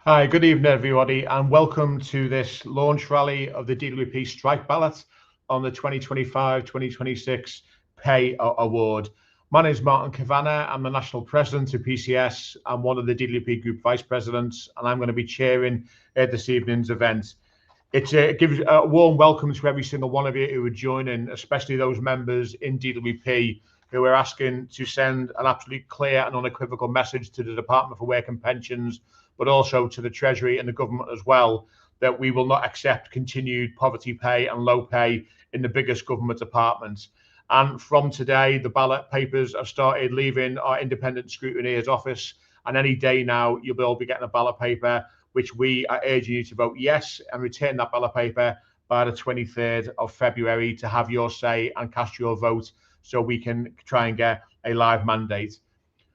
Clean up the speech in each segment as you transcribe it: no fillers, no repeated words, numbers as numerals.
Hi, good evening, everybody, and welcome to this launch rally of the DWP Strike Ballot on the 2025-2026 Pay Award. My name is Martin Cavanagh. I'm the National President of PCS. I'm one of the DWP Group Vice Presidents, and I'm going to be chairing this evening's event. It gives a warm welcome to every single one of you who are joining, especially those members in DWP who are asking to send an absolutely clear and unequivocal message to the Department for Work and Pensions, but also to the Treasury and the government as well, that we will not accept continued poverty pay and low pay in the biggest government departments. And from today, the ballot papers have started leaving our independent scrutineer's office, and any day now, you'll all be getting a ballot paper, which we are urging you to vote yes and return that ballot paper by the 23rd of February to have your say and cast your vote so we can try and get a live mandate.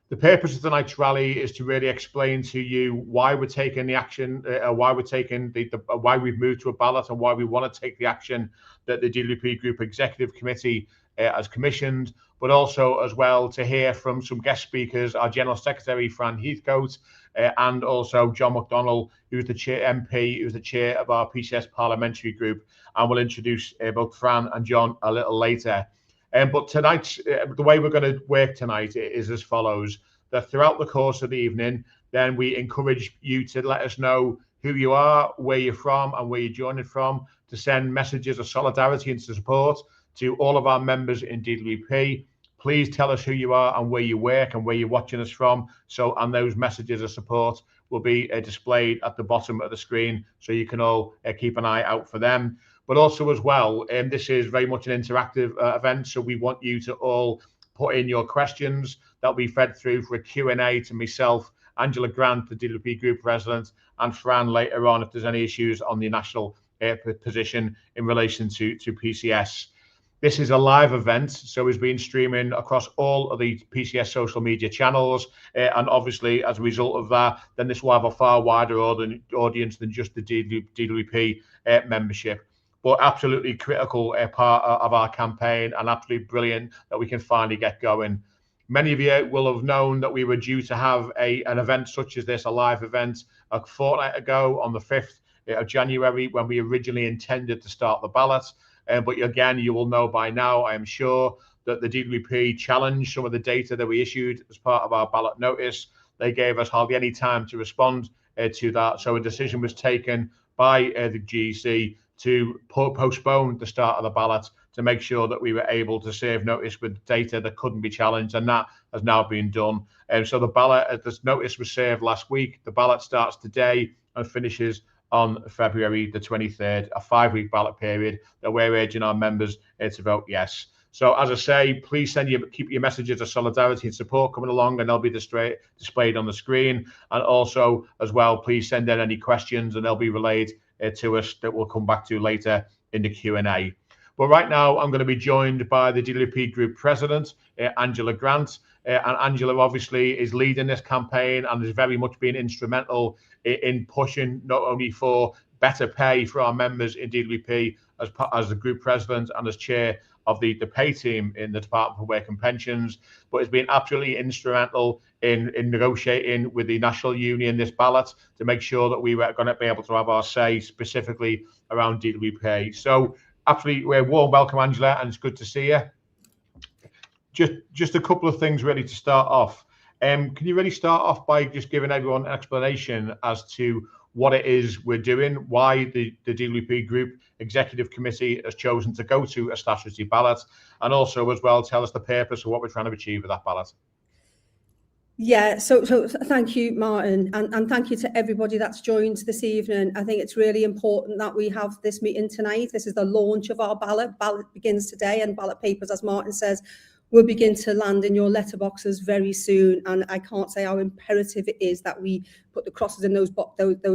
The purpose of tonight's rally is to really explain to you why we're taking the action, why we've moved to a ballot, and why we want to take the action that the DWP Group Executive Committee has commissioned, but also as well to hear from some guest speakers, our General Secretary, Fran Heathcote, and also John McDonnell, who's the chair MP, who's the chair of our PCS Parliamentary Group, and we'll introduce both Fran and John a little later. But tonight, the way we're going to work tonight is as follows: that throughout the course of the evening, then we encourage you to let us know who you are, where you're from, and where you're joining from, to send messages of solidarity and support to all of our members in DWP. Please tell us who you are and where you work and where you're watching us from. And those messages of support will be displayed at the bottom of the screen, so you can all keep an eye out for them. But also as well, this is very much an interactive event, so we want you to all put in your questions. That'll be fed through for a Q&A to myself, Angela Grant, the DWP Group President, and Fran later on if there's any issues on the national position in relation to PCS. This is a live event, so it's been streaming across all of the PCS social media channels. And obviously, as a result of that, then this will have a far wider audience than just the DWP membership. But absolutely critical part of our campaign, and absolutely brilliant that we can finally get going. Many of you will have known that we were due to have an event such as this, a live event, a fortnight ago on the 5th of January, when we originally intended to start the ballot. But again, you will know by now, I am sure, that the DWP challenged some of the data that we issued as part of our ballot notice. They gave us hardly any time to respond to that. So a decision was taken by the GEC to postpone the start of the ballot to make sure that we were able to serve notice with data that couldn't be challenged, and that has now been done. So the ballot, this notice was served last week. The ballot starts today and finishes on February the 23rd, a 5-week ballot period that we're urging our members to vote yes. So as I say, please keep your messages of solidarity and support coming along, and they'll be displayed on the screen. And also as well, please send in any questions and they'll be relayed to us that we'll come back to later in the Q&A. But right now, I'm going to be joined by the DWP Group President, Angela Grant. And Angela obviously is leading this campaign and has very much been instrumental in pushing not only for better pay for our members in DWP as the Group President and as Chair of the pay team in the Department for Work and Pensions, but has been absolutely instrumental in negotiating with the National Union this ballot to make sure that we were going to be able to have our say specifically around DWP. So absolutely, a warm welcome, Angela, and it's good to see you. Just a couple of things really to start off. Can you really start off by just giving everyone an explanation as to what it is we're doing, why the DWP Group Executive Committee has chosen to go to a statutory ballot, and also as well tell us the purpose of what we're trying to achieve with that ballot? Yeah, so thank you, Martin, and thank you to everybody that's joined this evening. I think it's really important that we have this meeting tonight. This is the launch of our ballot. Ballot begins today, and ballot papers, as Martin says, will begin to land in your letterboxes very soon. And I can't say how imperative it is that we put the crosses in those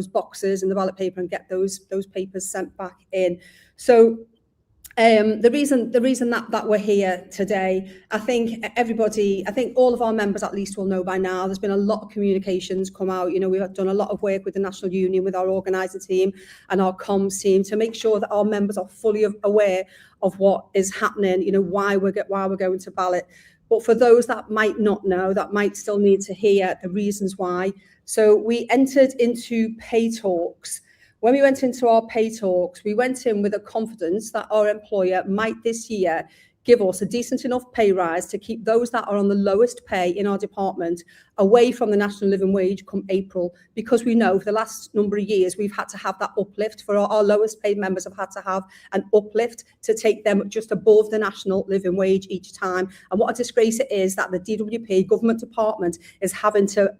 boxes in the ballot paper and get those papers sent back in. So the reason that we're here today, I think all of our members at least will know by now. There's been a lot of communications come out. You know, we've done a lot of work with the National Union, with our organising team and our comms team to make sure that our members are fully aware of what is happening. You know, why we're going to ballot. But for those that might not know, that might still need to hear the reasons why. So we entered into pay talks. When we went into our pay talks, we went in with a confidence that our employer might this year give us a decent enough pay rise to keep those that are on the lowest pay in our department away from the national living wage come April, because we know for the last number of years we've had to have that uplift. For our lowest paid members have had to have an uplift to take them just above the national living wage each time. And what a disgrace it is that the DWP government department is having to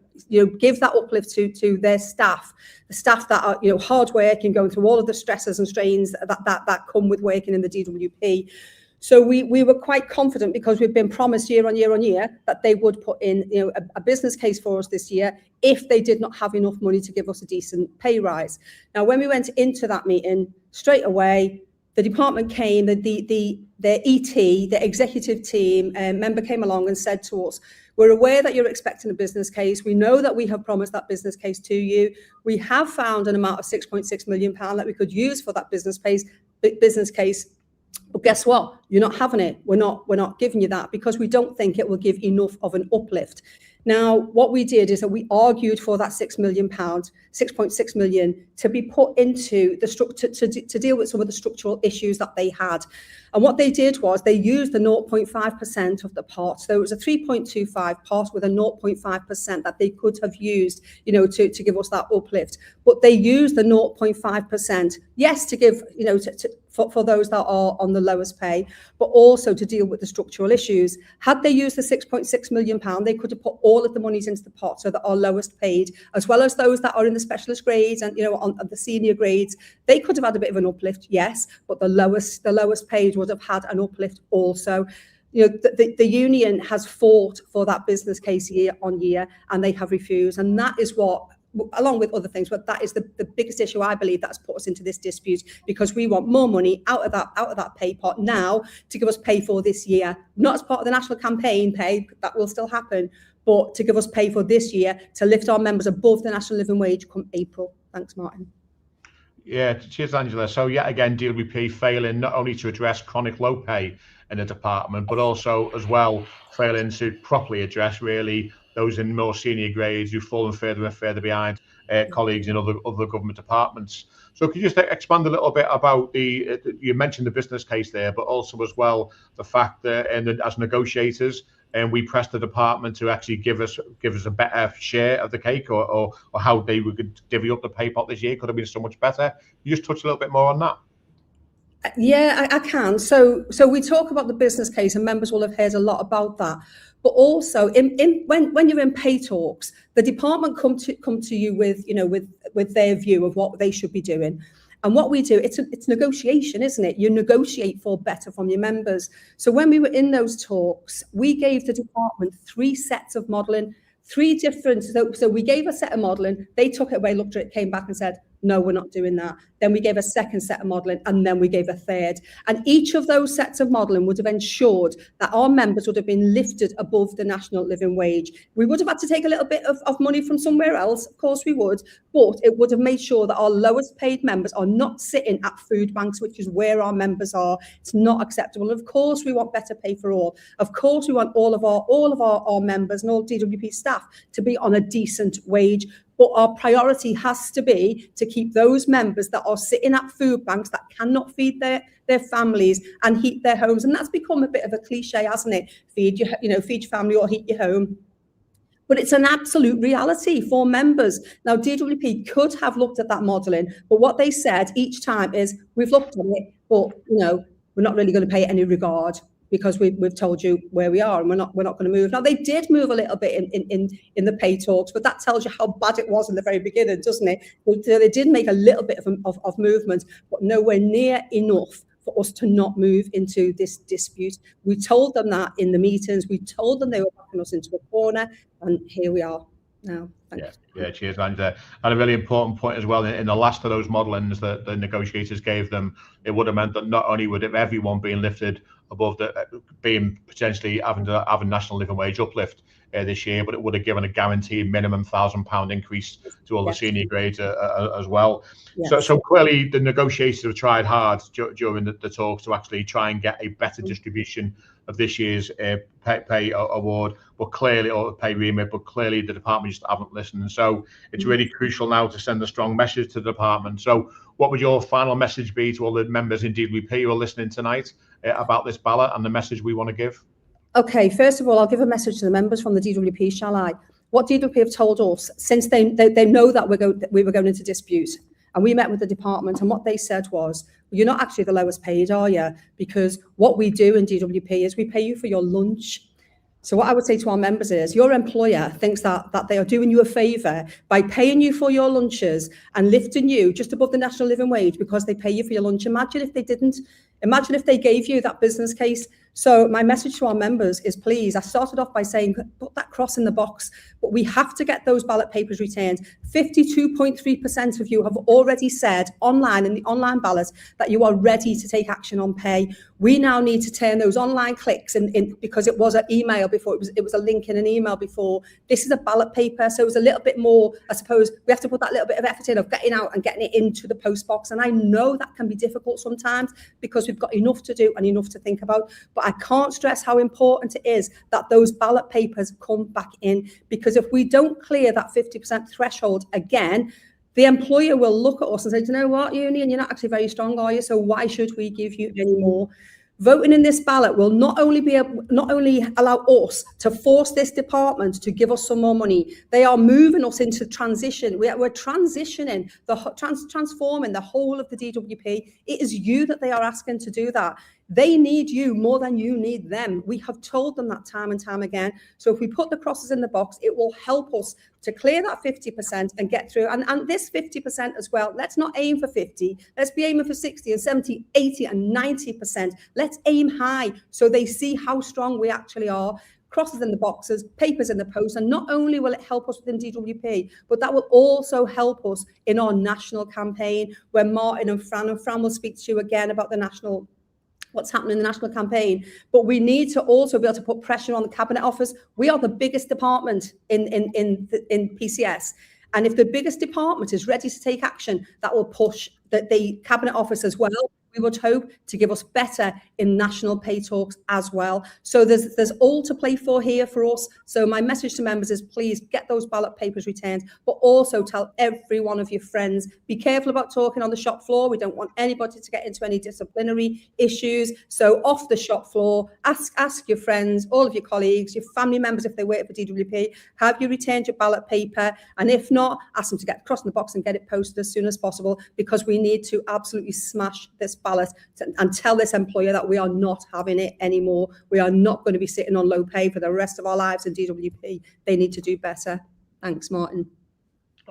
give that uplift to their staff, the staff that are hard working, going through all of the stresses and strains that come with working in the DWP. So we were quite confident, because we've been promised year on year that they would put in a business case for us this year if they did not have enough money to give us a decent pay rise. Now, when we went into that meeting, straight away, the department came, the ET, the executive team member came along and said to us, we're aware that you're expecting a business case. We know that we have promised that business case to you. We have found an amount of £6.6 million that we could use for that business case. But guess what? You're not having it. We're not giving you that, because we don't think it will give enough of an uplift. Now, what we did is that we argued for that £6 million, £6.6 million, to be put into the structure to deal with some of the structural issues that they had. And what they did was they used the 0.5% of the pot. So it was a 3.25 pot with a 0.5% that they could have used, to give us that uplift. But they used the 0.5%, yes, to give, for those that are on the lowest pay, but also to deal with the structural issues. Had they used the £6.6 million, they could have put all of the monies into the pot so that our lowest paid, as well as those that are in the specialist grades and on the senior grades, they could have had a bit of an uplift, yes, but the lowest paid would have had an uplift also. The union has fought for that business case year on year, and they have refused, and that is what, along with other things, but that is the biggest issue I believe that's put us into this dispute, because we want more money out of that pay pot now to give us pay for this year, not as part of the national campaign pay, that will still happen, but to give us pay for this year to lift our members above the national living wage come April. Thanks, Martin. Yeah, cheers, Angela. So yet again, DWP failing not only to address chronic low pay in the department, but also as well failing to properly address really those in more senior grades who've fallen further and further behind colleagues in other government departments. So could you just expand a little bit about you mentioned the business case there, but also as well the fact that as negotiators, and we pressed the department to actually give us a better share of the cake, or how they would divvy up the pay pot this year could have been so much better. You just touch a little bit more on that. Yeah, I can. So we talk about the business case, and members will have heard a lot about that. But also, when you're in pay talks, the department come to you with their view of what they should be doing. And what we do, it's negotiation, isn't it? You negotiate for better from your members. So when we were in those talks, we gave the department 3 sets of modelling, 3 different. So we gave a set of modelling. They took it away, looked at it, came back and said, no, we're not doing that. Then we gave a second set of modelling, and then we gave a third. And each of those sets of modelling would have ensured that our members would have been lifted above the national living wage. We would have had to take a little bit of money from somewhere else, of course we would, but it would have made sure that our lowest paid members are not sitting at food banks, which is where our members are. It's not acceptable. Of course, we want better pay for all. Of course, we want all of our members and all DWP staff to be on a decent wage. But our priority has to be to keep those members that are sitting at food banks that cannot feed their families and heat their homes. And that's become a bit of a cliche, hasn't it? Feed your family or heat your home. But it's an absolute reality for members. Now, DWP could have looked at that modelling, but what they said each time is, we've looked at it, but we're not really going to pay it any regard, because we've told you where we are, and we're not going to move. Now, they did move a little bit in the pay talks, but that tells you how bad it was in the very beginning, doesn't it? So they did make a little bit of movement, but nowhere near enough for us to not move into this dispute. We told them that in the meetings. We told them they were backing us into a corner, and here we are now. Thank you. Yeah, cheers, Angela. And a really important point as well, in the last of those modelings that the negotiators gave them, it would have meant that not only would everyone being lifted above being potentially having to have a national living wage uplift this year, but it would have given a guaranteed minimum £1,000 increase to all the senior grades as well. Yes. So clearly the negotiators have tried hard during the talks to actually try and get a better distribution of this year's pay award, but clearly, or pay remit, but clearly the department just haven't listened. And so it's really crucial now to send a strong message to the department. So what would your final message be to all the members in DWP who are listening tonight about this ballot and the message we want to give? Okay, first of all, I'll give a message to the members from the DWP, shall I? What DWP have told us, since they know that we were going into dispute, and we met with the department, and what they said was, well, you're not actually the lowest paid, are you? Because what we do in DWP is we pay you for your lunch. So what I would say to our members is, your employer thinks that they are doing you a favour by paying you for your lunches and lifting you just above the national living wage because they pay you for your lunch. Imagine if they didn't. Imagine if they gave you that business case. So my message to our members is, please, I started off by saying, put that cross in the box, but we have to get those ballot papers returned. 52.3% of you have already said online, in the online ballot, that you are ready to take action on pay. We now need to turn those online clicks in because it was an email before, it was a link in an email before. This is a ballot paper, so it was a little bit more, I suppose, we have to put that little bit of effort in of getting out and getting it into the post box. And I know that can be difficult sometimes because we've got enough to do and enough to think about. But I can't stress how important it is that those ballot papers come back in, because if we don't clear that 50% threshold again, the employer will look at us and say, do you know what, union, you're not actually very strong, are you? So why should we give you any more? Voting in this ballot will not only allow us to force this department to give us some more money. They are moving us into transition. We're transitioning, transforming the whole of the DWP. It is you that they are asking to do that. They need you more than you need them. We have told them that time and time again. So if we put the crosses in the box, it will help us to clear that 50% and get through. And this 50% as well, let's not aim for 50. Let's be aiming for 60 and 70, 80 and 90%. Let's aim high so they see how strong we actually are. Crosses in the boxes, papers in the post, and not only will it help us within DWP, but that will also help us in our national campaign, where Martin and Fran will speak to you again about the national, what's happening in the national campaign. But we need to also be able to put pressure on the Cabinet Office. We are the biggest department in PCS. And if the biggest department is ready to take action, that will push the Cabinet Office as well, we would hope, to give us better in national pay talks as well. So there's all to play for here for us. So my message to members is, please get those ballot papers returned, but also tell every one of your friends, be careful about talking on the shop floor. We don't want anybody to get into any disciplinary issues. So off the shop floor, ask your friends, all of your colleagues, your family members, if they work for DWP, have you returned your ballot paper? And if not, ask them to get across in the box and get it posted as soon as possible, because we need to absolutely smash this ballot and tell this employer that we are not having it anymore. We are not going to be sitting on low pay for the rest of our lives in DWP. They need to do better. Thanks, Martin.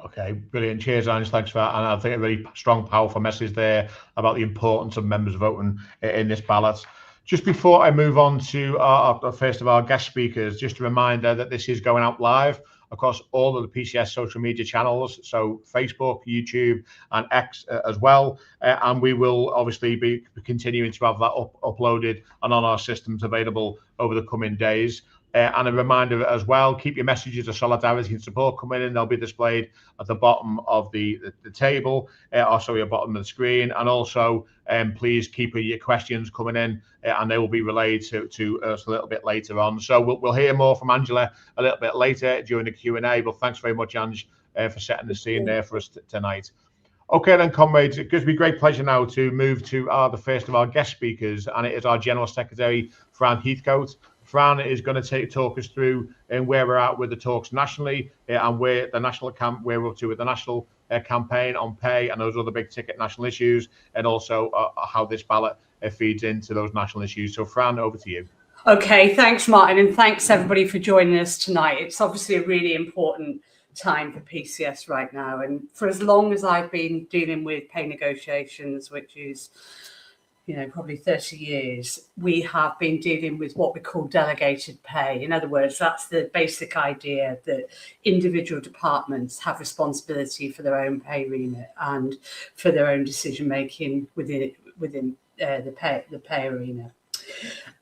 Okay, brilliant. Cheers, Ange. Thanks for that. And I think a really strong, powerful message there about the importance of members voting in this ballot. Just before I move on to our first of our guest speakers, just a reminder that this is going out live across all of the PCS social media channels, so Facebook, YouTube, and X as well. And we will obviously be continuing to have that uploaded and on our systems available over the coming days. And a reminder as well, keep your messages of solidarity and support coming in. They'll be displayed at the bottom of the table, or sorry, at the bottom of the screen. And also, please keep your questions coming in, and they will be relayed to us a little bit later on. So we'll hear more from Angela a little bit later during the Q&A. But thanks very much, Ange, for setting the scene there for us tonight. Okay then, comrades, it gives me great pleasure now to move to the first of our guest speakers, and it is our General Secretary, Fran Heathcote. Fran is going to talk us through where we're at with the talks nationally, and where the national where we're up to with the national campaign on pay and those other big ticket national issues, and also how this ballot feeds into those national issues. So Fran, over to you. Okay, thanks, Martin, and thanks everybody for joining us tonight. It's obviously a really important time for PCS right now, and for as long as I've been dealing with pay negotiations, which is probably 30 years, we have been dealing with what we call delegated pay. In other words, that's the basic idea that individual departments have responsibility for their own pay remit and for their own decision making within the pay arena.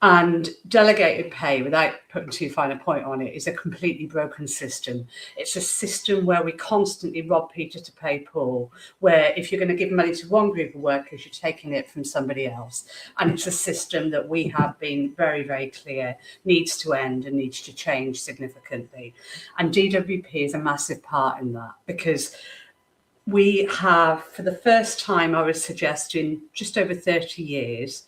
And delegated pay, without putting too fine a point on it, is a completely broken system. It's a system where we constantly rob Peter to pay Paul, where if you're going to give money to one group of workers, you're taking it from somebody else. And it's a system that we have been very, very clear needs to end and needs to change significantly. And DWP is a massive part in that, because we have, for the first time, I would suggest, in just over 30 years,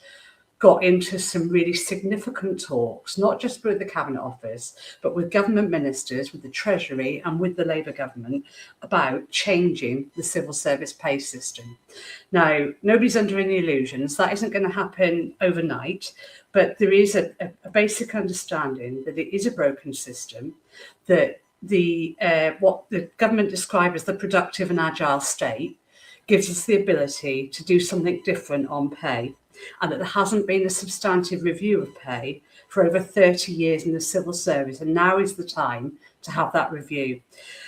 got into some really significant talks, not just with the Cabinet Office, but with government ministers, with the Treasury and with the Labour government about changing the civil service pay system. Now, nobody's under any illusions. That isn't going to happen overnight, but there is a basic understanding that it is a broken system, that what the government described as the productive and agile state gives us the ability to do something different on pay, and that there hasn't been a substantive review of pay for over 30 years in the civil service, and now is the time to have that review.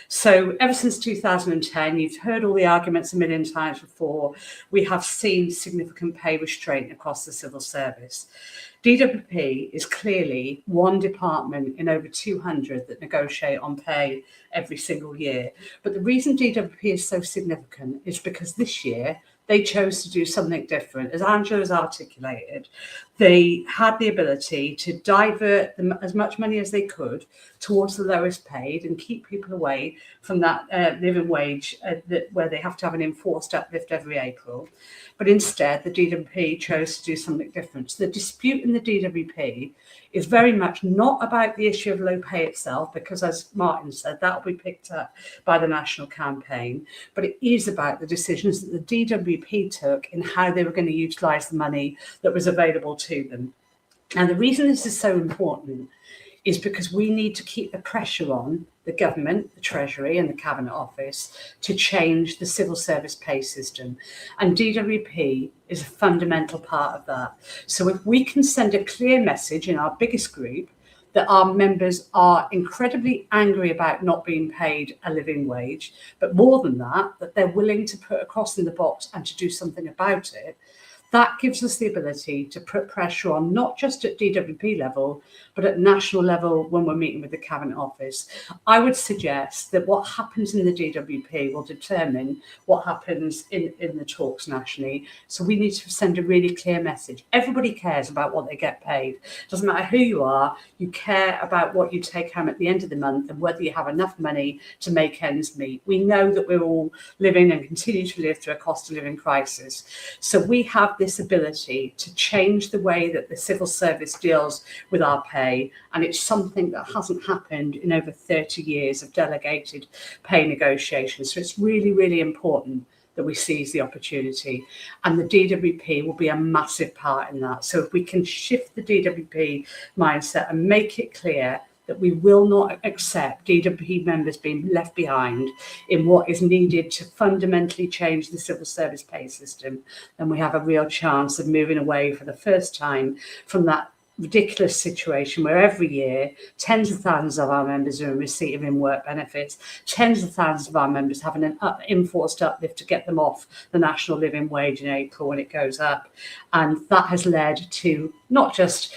So ever since 2010, you've heard all the arguments a million times before, we have seen significant pay restraint across the civil service. DWP is clearly one department in over 200 that negotiate on pay every single year. But the reason DWP is so significant is because this year they chose to do something different. As Angela has articulated, they had the ability to divert as much money as they could towards the lowest paid and keep people away from that living wage where they have to have an enforced uplift every April. But instead, the DWP chose to do something different. So the dispute in the DWP is very much not about the issue of low pay itself, because as Martin said, that will be picked up by the national campaign, but it is about the decisions that the DWP took in how they were going to utilise the money that was available to them. And the reason this is so important is because we need to keep the pressure on the government, the Treasury and the Cabinet Office to change the civil service pay system. And DWP is a fundamental part of that. So if we can send a clear message in our biggest group that our members are incredibly angry about not being paid a living wage, but more than that, that they're willing to put a cross in the box and to do something about it, that gives us the ability to put pressure on, not just at DWP level, but at national level when we're meeting with the Cabinet Office. I would suggest that what happens in the DWP will determine what happens in the talks nationally. So we need to send a really clear message. Everybody cares about what they get paid. Doesn't matter who you are, you care about what you take home at the end of the month and whether you have enough money to make ends meet. We know that we're all living and continue to live through a cost of living crisis. So we have this ability to change the way that the civil service deals with our pay, and it's something that hasn't happened in over 30 years of delegated pay negotiations. So it's really, really important that we seize the opportunity, and the DWP will be a massive part in that. So if we can shift the DWP mindset and make it clear that we will not accept DWP members being left behind in what is needed to fundamentally change the civil service pay system, then we have a real chance of moving away for the first time from that ridiculous situation where every year tens of thousands of our members are in receipt of in-work benefits, tens of thousands of our members having an enforced uplift to get them off the national living wage in April when it goes up. And that has led to not just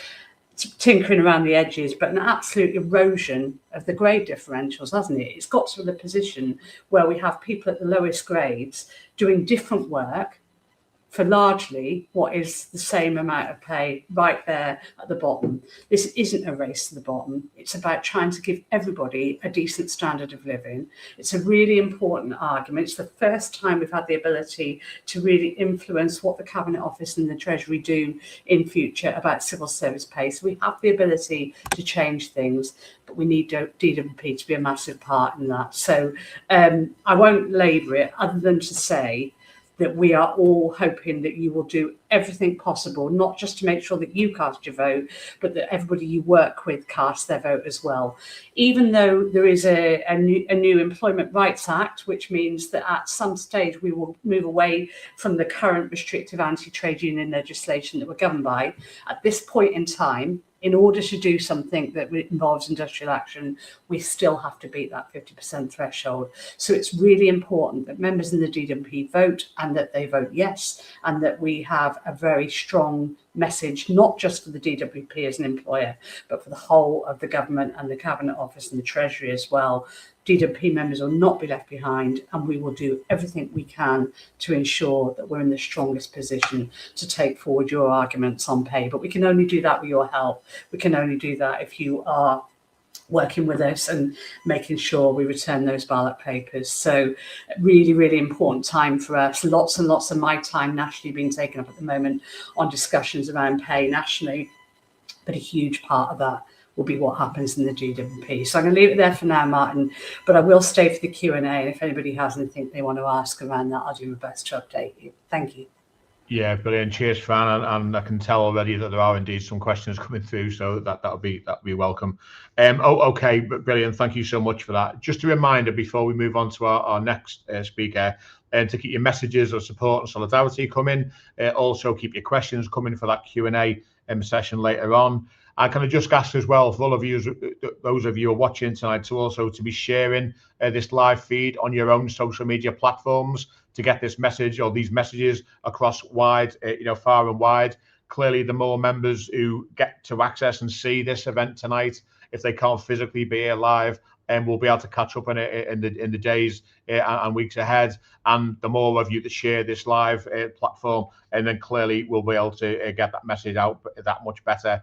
tinkering around the edges, but an absolute erosion of the grade differentials, hasn't it? It's got to the position where we have people at the lowest grades doing different work for largely what is the same amount of pay right there at the bottom. This isn't a race to the bottom. It's about trying to give everybody a decent standard of living. It's a really important argument. It's the first time we've had the ability to really influence what the Cabinet Office and the Treasury do in future about civil service pay. So we have the ability to change things, but we need DWP to be a massive part in that. So I won't labour it other than to say that we are all hoping that you will do everything possible, not just to make sure that you cast your vote, but that everybody you work with casts their vote as well. Even though there is a new Employment Rights Act, which means that at some stage we will move away from the current restrictive anti-trade union legislation that we're governed by, at this point in time, in order to do something that involves industrial action, we still have to beat that 50% threshold. So it's really important that members in the DWP vote, and that they vote yes, and that we have a very strong message, not just for the DWP as an employer, but for the whole of the government and the Cabinet Office and the Treasury as well. DWP members will not be left behind, and we will do everything we can to ensure that we're in the strongest position to take forward your arguments on pay. But we can only do that with your help. We can only do that if you are working with us and making sure we return those ballot papers. So really, really important time for us. Lots and lots of my time nationally being taken up at the moment on discussions around pay nationally, but a huge part of that will be what happens in the DWP. So I'm going to leave it there for now, Martin, but I will stay for the Q&A, and if anybody has anything they want to ask around that, I'll do my best to update you. Thank you. Yeah, brilliant. Cheers, Fran, and I can tell already that there are indeed some questions coming through, so that'll be welcome. Okay, brilliant. Thank you so much for that. Just a reminder before we move on to our next speaker, and to keep your messages of support and solidarity coming. Also keep your questions coming for that Q&A session later on. And can I just ask as well for all of you, those of you who are watching tonight, to be sharing this live feed on your own social media platforms to get this message or these messages across wide, far and wide. Clearly, the more members who get to access and see this event tonight, if they can't physically be here live, and we'll be able to catch up in the days and weeks ahead. And the more of you that share this live platform, and then clearly we'll be able to get that message out that much better.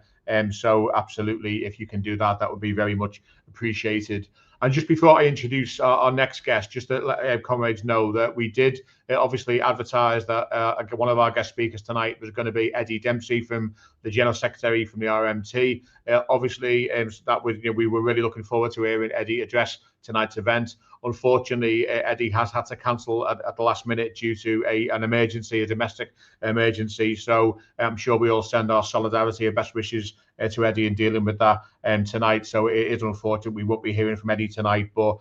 So absolutely, if you can do that, that would be very much appreciated. And just before I introduce our next guest, just to let comrades know that we did obviously advertise that one of our guest speakers tonight was going to be Eddie Dempsey, from the General Secretary from the RMT. Obviously, that was, we were really looking forward to hearing Eddie address tonight's event. Unfortunately, Eddie has had to cancel at the last minute due to an emergency, a domestic emergency. So I'm sure we all send our solidarity and best wishes to Eddie in dealing with that tonight. So it is unfortunate we won't be hearing from Eddie tonight, but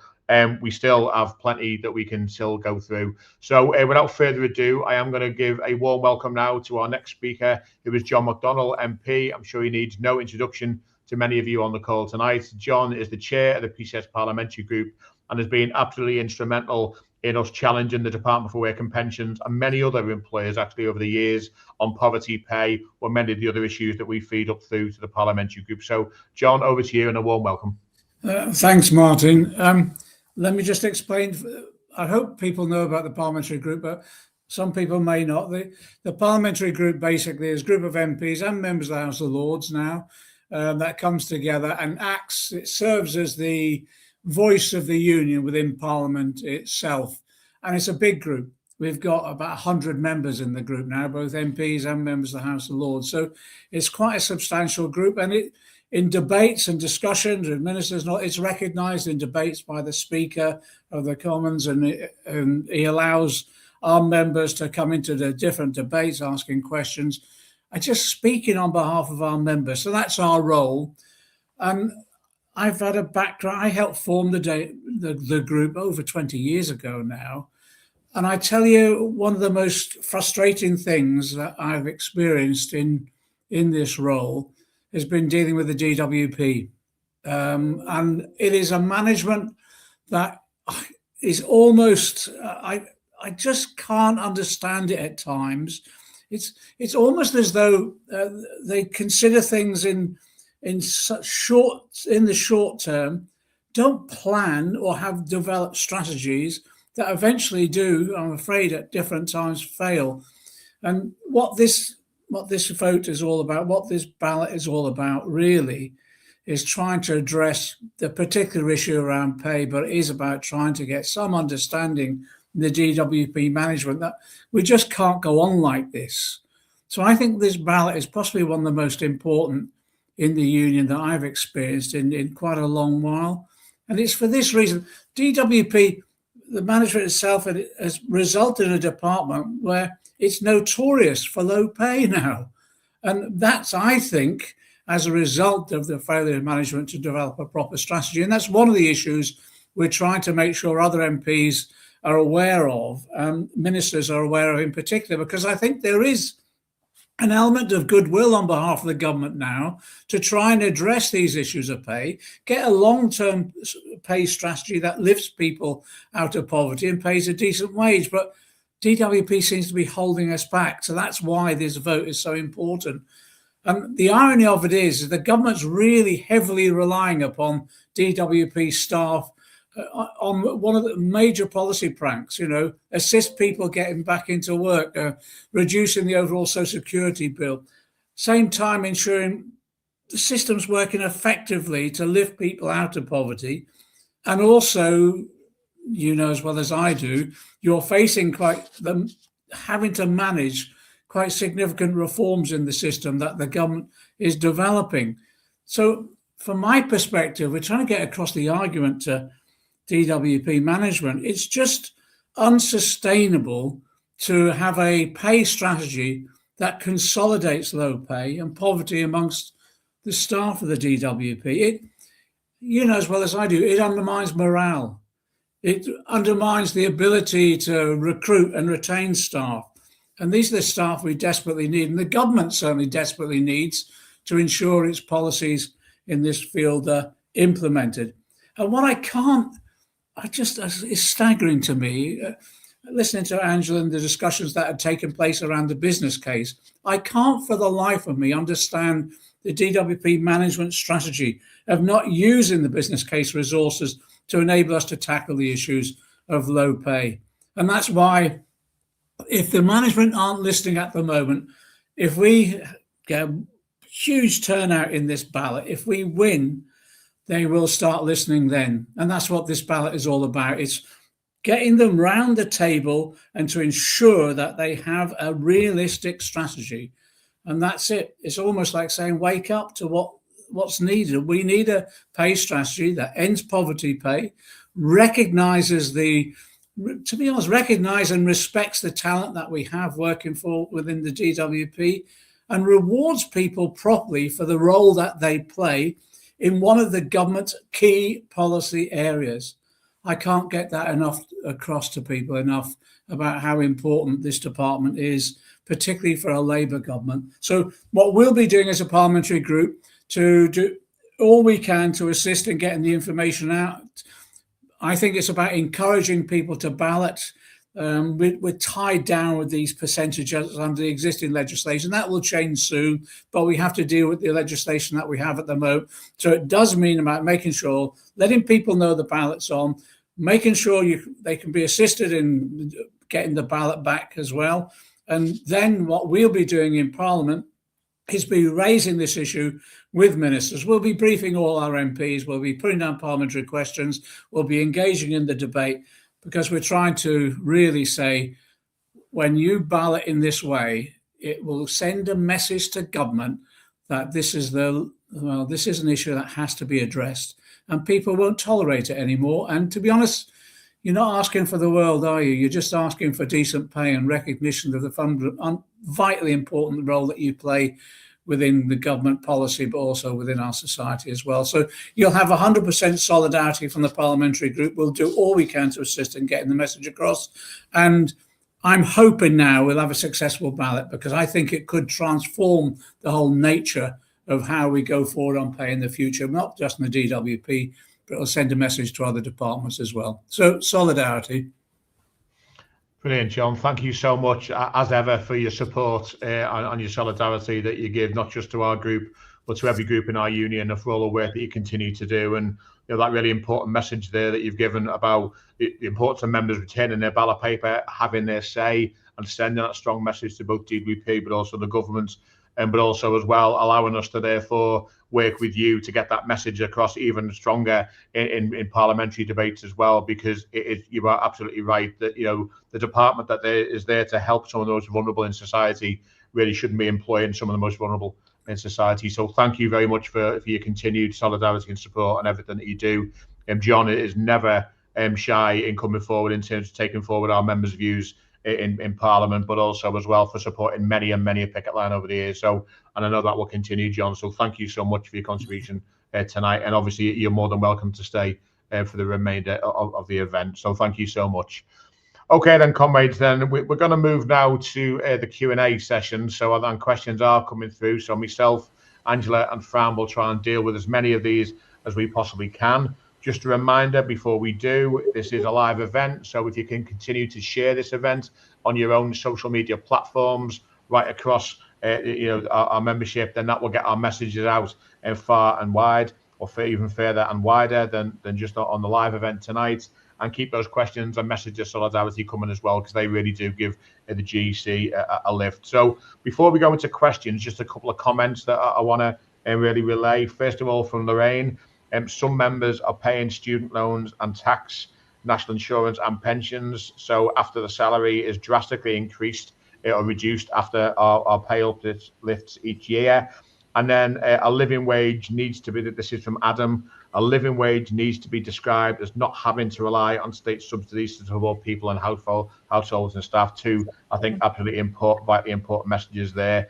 we still have plenty that we can still go through. So without further ado, I am going to give a warm welcome now to our next speaker, who is John McDonnell, MP. I'm sure he needs no introduction to many of you on the call tonight. John is the chair of the PCS Parliamentary Group and has been absolutely instrumental in us challenging the Department for Work and Pensions and many other employers actually over the years on poverty pay or many of the other issues that we feed up through to the Parliamentary Group. So John, over to you and a warm welcome. Thanks, Martin. Let me just explain. I hope people know about the Parliamentary Group, but some people may not. The Parliamentary Group basically is a group of MPs and members of the House of Lords now that comes together and acts. It serves as the voice of the union within Parliament itself. And it's a big group. We've got about 100 members in the group now, both MPs and members of the House of Lords. So it's quite a substantial group. And in debates and discussions with ministers, it's recognised in debates by the Speaker of the Commons, and he allows our members to come into the different debates, asking questions, and just speaking on behalf of our members. So that's our role. I've had a background. I helped form the group over 20 years ago now. And I tell you, one of the most frustrating things that I've experienced in this role has been dealing with the DWP. And it is a management that is almost, I just can't understand it at times. It's almost as though they consider things in the short term, don't plan or have developed strategies that eventually do, I'm afraid, at different times fail. And what this vote is all about, what this ballot is all about, really, is trying to address the particular issue around pay, but it is about trying to get some understanding in the DWP management that we just can't go on like this. So I think this ballot is possibly one of the most important in the union that I've experienced in quite a long while. And it's for this reason. DWP the management itself has resulted in a department where it's notorious for low pay now. And that's, I think, as a result of the failure of management to develop a proper strategy. And that's one of the issues we're trying to make sure other MPs are aware of, ministers are aware of in particular, because I think there is an element of goodwill on behalf of the government now to try and address these issues of pay, get a long-term pay strategy that lifts people out of poverty and pays a decent wage. But DWP seems to be holding us back. So that's why this vote is so important. And the irony of it is the government's really heavily relying upon DWP staff on one of the major policy pranks, assist people getting back into work, reducing the overall social security bill, same time ensuring the system's working effectively to lift people out of poverty. And also, as well as I do, you're facing having to manage quite significant reforms in the system that the government is developing. So from my perspective, we're trying to get across the argument to DWP management. It's just unsustainable to have a pay strategy that consolidates low pay and poverty amongst the staff of the DWP. It, as well as I do, it undermines morale. It undermines the ability to recruit and retain staff. And these are the staff we desperately need, and the government certainly desperately needs to ensure its policies in this field are implemented. And what it's staggering to me, listening to Angela and the discussions that had taken place around the business case. I can't for the life of me understand the DWP management strategy of not using the business case resources to enable us to tackle the issues of low pay. And that's why, if the management aren't listening at the moment, if we get a huge turnout in this ballot, if we win, they will start listening then. And that's what this ballot is all about. It's getting them round the table and to ensure that they have a realistic strategy. And that's it. It's almost like saying, wake up to what's needed. We need a pay strategy that ends poverty pay, recognizes recognize and respects the talent that we have working within the DWP, and rewards people properly for the role that they play in one of the government's key policy areas. I can't get that across to people enough about how important this department is, particularly for a Labour government. So what we'll be doing as a parliamentary group to do all we can to assist in getting the information out. I think it's about encouraging people to ballot. We're tied down with these percentages under the existing legislation. That will change soon, but we have to deal with the legislation that we have at the moment. So it does mean about making sure, letting people know the ballot's on, making sure they can be assisted in getting the ballot back as well. And then what we'll be doing in Parliament is be raising this issue with ministers. We'll be briefing all our MPs, we'll be putting down parliamentary questions, we'll be engaging in the debate, because we're trying to really say, when you ballot in this way, it will send a message to government that this is an issue that has to be addressed, and people won't tolerate it anymore. And to be honest, you're not asking for the world, are you? You're just asking for decent pay and recognition of the vitally important role that you play within the government policy, but also within our society as well. So you'll have 100% solidarity from the parliamentary group. We'll do all we can to assist in getting the message across. And I'm hoping now we'll have a successful ballot, because I think it could transform the whole nature of how we go forward on pay in the future, not just in the DWP, but it'll send a message to other departments as well. So solidarity. Brilliant, John. Thank you so much, as ever, for your support and your solidarity that you give, not just to our group, but to every group in our union, and for all the work that you continue to do. And that really important message there that you've given about the importance of members retaining their ballot paper, having their say, and sending that strong message to both DWP, but also the government, but also as well allowing us to therefore work with you to get that message across even stronger in parliamentary debates as well, because you are absolutely right that the department that is there to help some of those vulnerable in society really shouldn't be employing some of the most vulnerable in society. So thank you very much for your continued solidarity and support and everything that you do. John, it is never shy in coming forward in terms of taking forward our members' views in Parliament, but also as well for supporting many a picket line over the years. So, and I know that will continue, John. So thank you so much for your contribution tonight. And obviously, you're more than welcome to stay for the remainder of the event. So thank you so much. Okay, then, comrades, then we're going to move now to the Q&A session. So then questions are coming through. So myself, Angela and Fran will try and deal with as many of these as we possibly can. Just a reminder before we do, this is a live event. So if you can continue to share this event on your own social media platforms right across our membership, then that will get our messages out far and wide, or even further and wider than just on the live event tonight. And keep those questions and messages of solidarity coming as well, because they really do give the GEC a lift. So before we go into questions, just a couple of comments that I want to really relay. First of all, from Lorraine, some members are paying student loans and tax, national insurance and pensions. So after the salary is drastically increased or reduced after our pay uplifts each year. And then a living wage needs to be, this is from Adam, a living wage needs to be described as not having to rely on state subsidies to support people and households and staff too. I think absolutely important, vitally important messages there.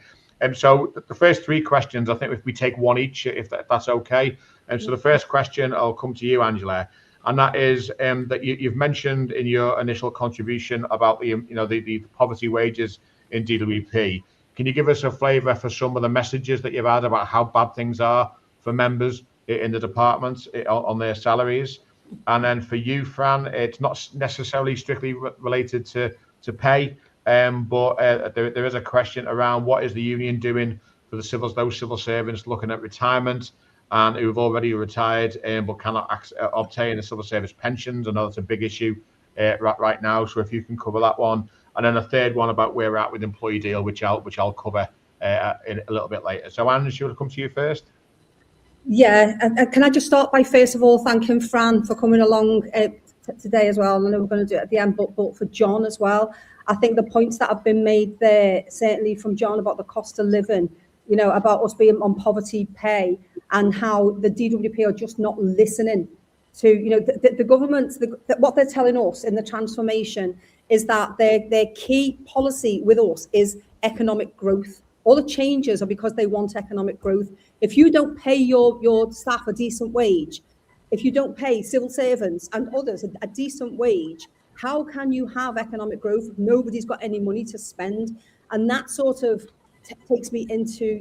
So the first three questions, I think if we take one each, if that's okay. And so the first question, I'll come to you, Angela, and that is that you've mentioned in your initial contribution about the poverty wages in DWP. Can you give us a flavour for some of the messages that you've had about how bad things are for members in the departments on their salaries? And then for you, Fran, it's not necessarily strictly related to pay, but there is a question around what is the union doing for those civil servants looking at retirement and who've already retired but cannot obtain the civil service pensions. I know that's a big issue right now. So if you can cover that one. And then a third one about where we're at with employee deal, which I'll cover in a little bit later. So Anne, should I come to you first? Yeah, and can I just start by first of all thanking Fran for coming along today as well. I know we're going to do it at the end, but for John as well. I think the points that have been made there, certainly from John about the cost of living, about us being on poverty pay and how the DWP are just not listening to, the government, what they're telling us in the transformation is that their key policy with us is economic growth. All the changes are because they want economic growth. If you don't pay your staff a decent wage, if you don't pay civil servants and others a decent wage, how can you have economic growth if nobody's got any money to spend? And that sort of takes me into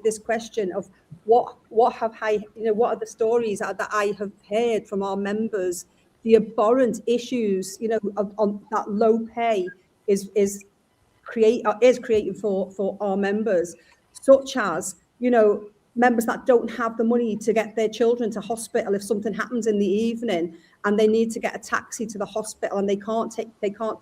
this question of what are the stories that I have heard from our members, the abhorrent issues on that low pay is creating for our members, such as members that don't have the money to get their children to hospital if something happens in the evening and they need to get a taxi to the hospital and they can't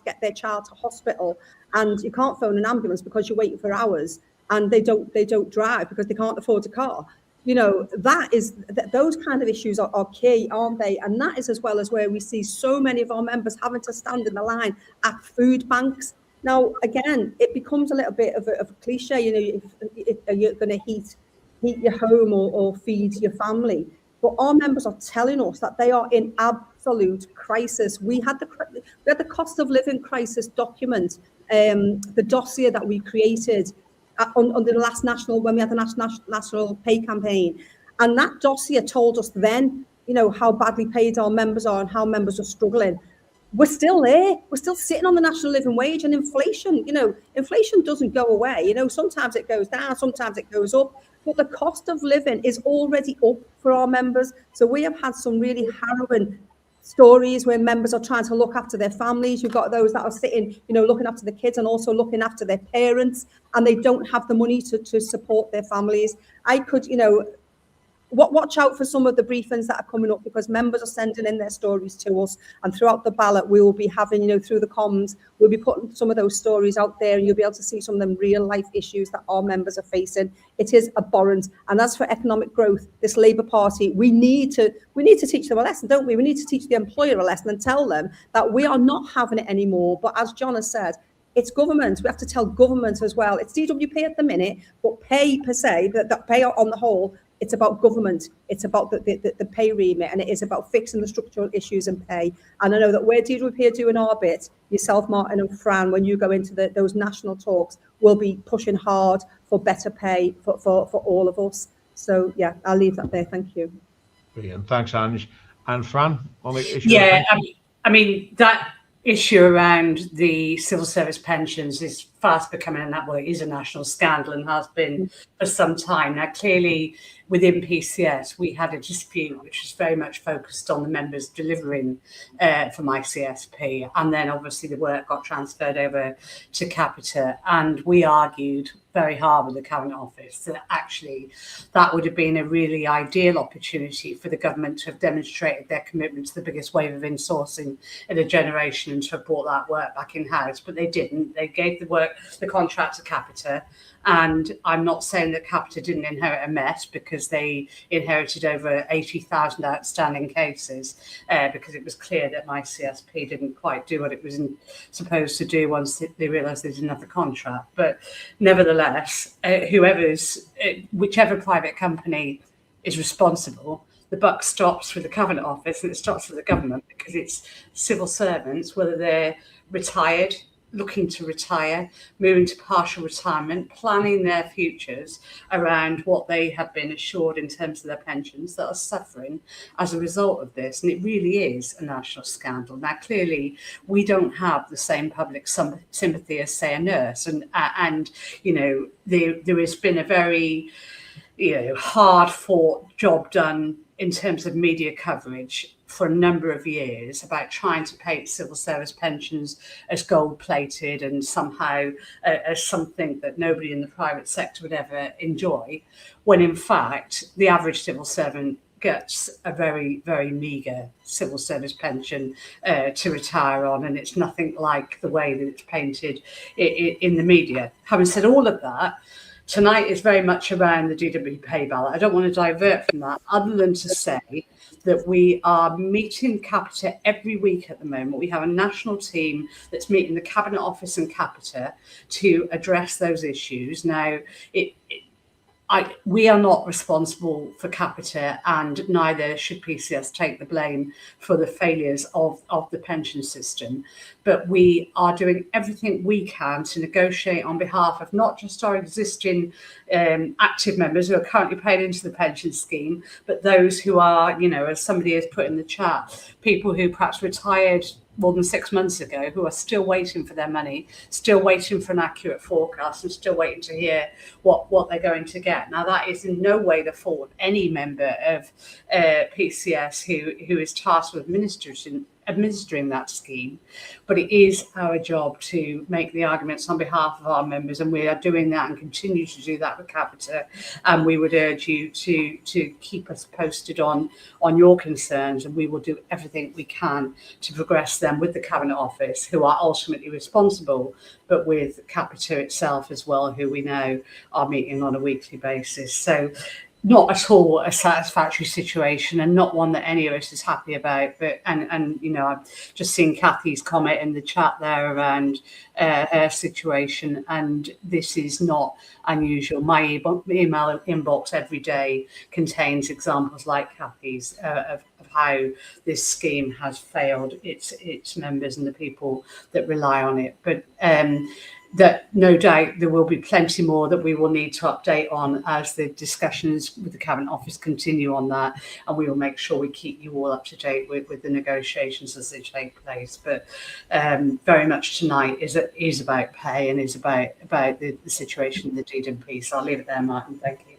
get their child to hospital, and you can't phone an ambulance because you're waiting for hours, and they don't drive because they can't afford a car. Those kind of issues are key, aren't they? And that is as well as where we see so many of our members having to stand in the line at food banks. Now, again, it becomes a little bit of a cliche, if you're going to heat your home or feed your family. But our members are telling us that they are in absolute crisis. We had the cost of living crisis document, the dossier that we created under the last when we had the national pay campaign. And that dossier told us then, how badly paid our members are and how members are struggling. We're still there. We're still sitting on the national living wage, and inflation, inflation doesn't go away. Sometimes it goes down, sometimes it goes up, but the cost of living is already up for our members. So we have had some really harrowing stories where members are trying to look after their families. You've got those that are sitting, looking after the kids and also looking after their parents, and they don't have the money to support their families. I could, watch out for some of the briefings that are coming up, because members are sending in their stories to us, and throughout the ballot we will be having, through the comms, we'll be putting some of those stories out there, and you'll be able to see some of them real life issues that our members are facing. It is abhorrent. And as for economic growth, this Labour Party, we need to teach them a lesson, don't we? We need to teach the employer a lesson and tell them that we are not having it anymore. But as John has said, It's government. We have to tell government as well. It's DWP at the minute, but pay per se, that pay on the whole, it's about government. It's about the pay remit, and it is about fixing the structural issues and pay. And I know that where DWP are doing our bit, yourself, Martin, and Fran, when you go into those national talks, we'll be pushing hard for better pay for all of us. So yeah, I'll leave that there. Thank you. Brilliant. Thanks, Ange. And Fran, on the issue. Yeah, I mean that issue around the civil service pensions is fast becoming it is a national scandal and has been for some time. Now, clearly, within PCS, we had a dispute which was very much focused on the members delivering from ICSP, and then obviously the work got transferred over to Capita, and we argued very hard with the Cavanagh office that actually that would have been a really ideal opportunity for the government to have demonstrated their commitment to the biggest wave of insourcing in a generation and to have brought that work back in-house, but they didn't. They gave the contract to Capita, and I'm not saying that Capita didn't inherit a mess, because they inherited over 80,000 outstanding cases because it was clear that my CSP didn't quite do what it was supposed to do once they realised they didn't have the contract. But nevertheless, whichever private company is responsible, the buck stops with the Cabinet Office and it stops with the government, because it's civil servants, whether they're retired, looking to retire, moving to partial retirement, planning their futures around what they have been assured in terms of their pensions, that are suffering as a result of this. And it really is a national scandal. Now, clearly, we don't have the same public sympathy as, say, a nurse. And you know, there has been a very, hard-fought job done in terms of media coverage for a number of years about trying to paint civil service pensions as gold-plated and somehow as something that nobody in the private sector would ever enjoy, when in fact the average civil servant gets a very, very meagre civil service pension to retire on, and it's nothing like the way that it's painted in the media. Having said all of that, tonight is very much around the DWP pay ballot. I don't want to divert from that, other than to say that we are meeting Capita every week at the moment. We have a national team that's meeting the Cabinet Office and Capita to address those issues. Now, we are not responsible for Capita, and neither should PCS take the blame for the failures of the pension system. But we are doing everything we can to negotiate on behalf of not just our existing active members who are currently paid into the pension scheme, but those who are, as somebody has put in the chat, people who perhaps retired more than 6 months ago, who are still waiting for their money, still waiting for an accurate forecast, and still waiting to hear what they're going to get. Now, that is in no way the fault of any member of PCS who is tasked with administering that scheme, but it is our job to make the arguments on behalf of our members, and we are doing that and continue to do that with Capita. And we would urge you to keep us posted on your concerns, and we will do everything we can to progress them with the Cabinet Office, who are ultimately responsible, but with Capita itself as well, who we know are meeting on a weekly basis. So not at all a satisfactory situation, and not one that any of us is happy about. But and I've just seen Kathy's comment in the chat there around her situation, and this is not unusual. My email inbox every day contains examples like Kathy's of how this scheme has failed its members and the people that rely on it. But that no doubt there will be plenty more that we will need to update on as the discussions with the Cabinet Office continue on that, and we will make sure we keep you all up to date with the negotiations as they take place. But very much tonight is about pay and is about the situation in the DWP. So I'll leave it there, Martin. Thank you.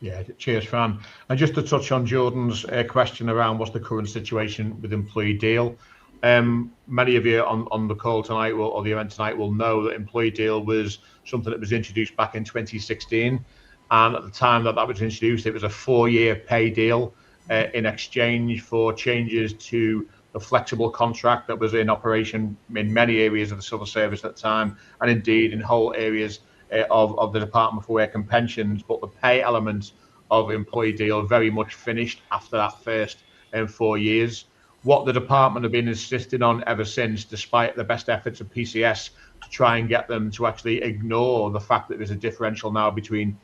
Yeah, cheers, Fran. And just to touch on Jordan's question around what's the current situation with employee deal. Many of you on the call tonight or the event tonight will know that employee deal was something that was introduced back in 2016, and at the time that was introduced, it was a 4-year pay deal in exchange for changes to the flexible contract that was in operation in many areas of the civil service at the time, and indeed in whole areas of the Department for Work and Pensions. But the pay element of employee deal very much finished after that first 4 years. What the department have been insisting on ever since, despite the best efforts of PCS to try and get them to actually ignore the fact that there's a differential now between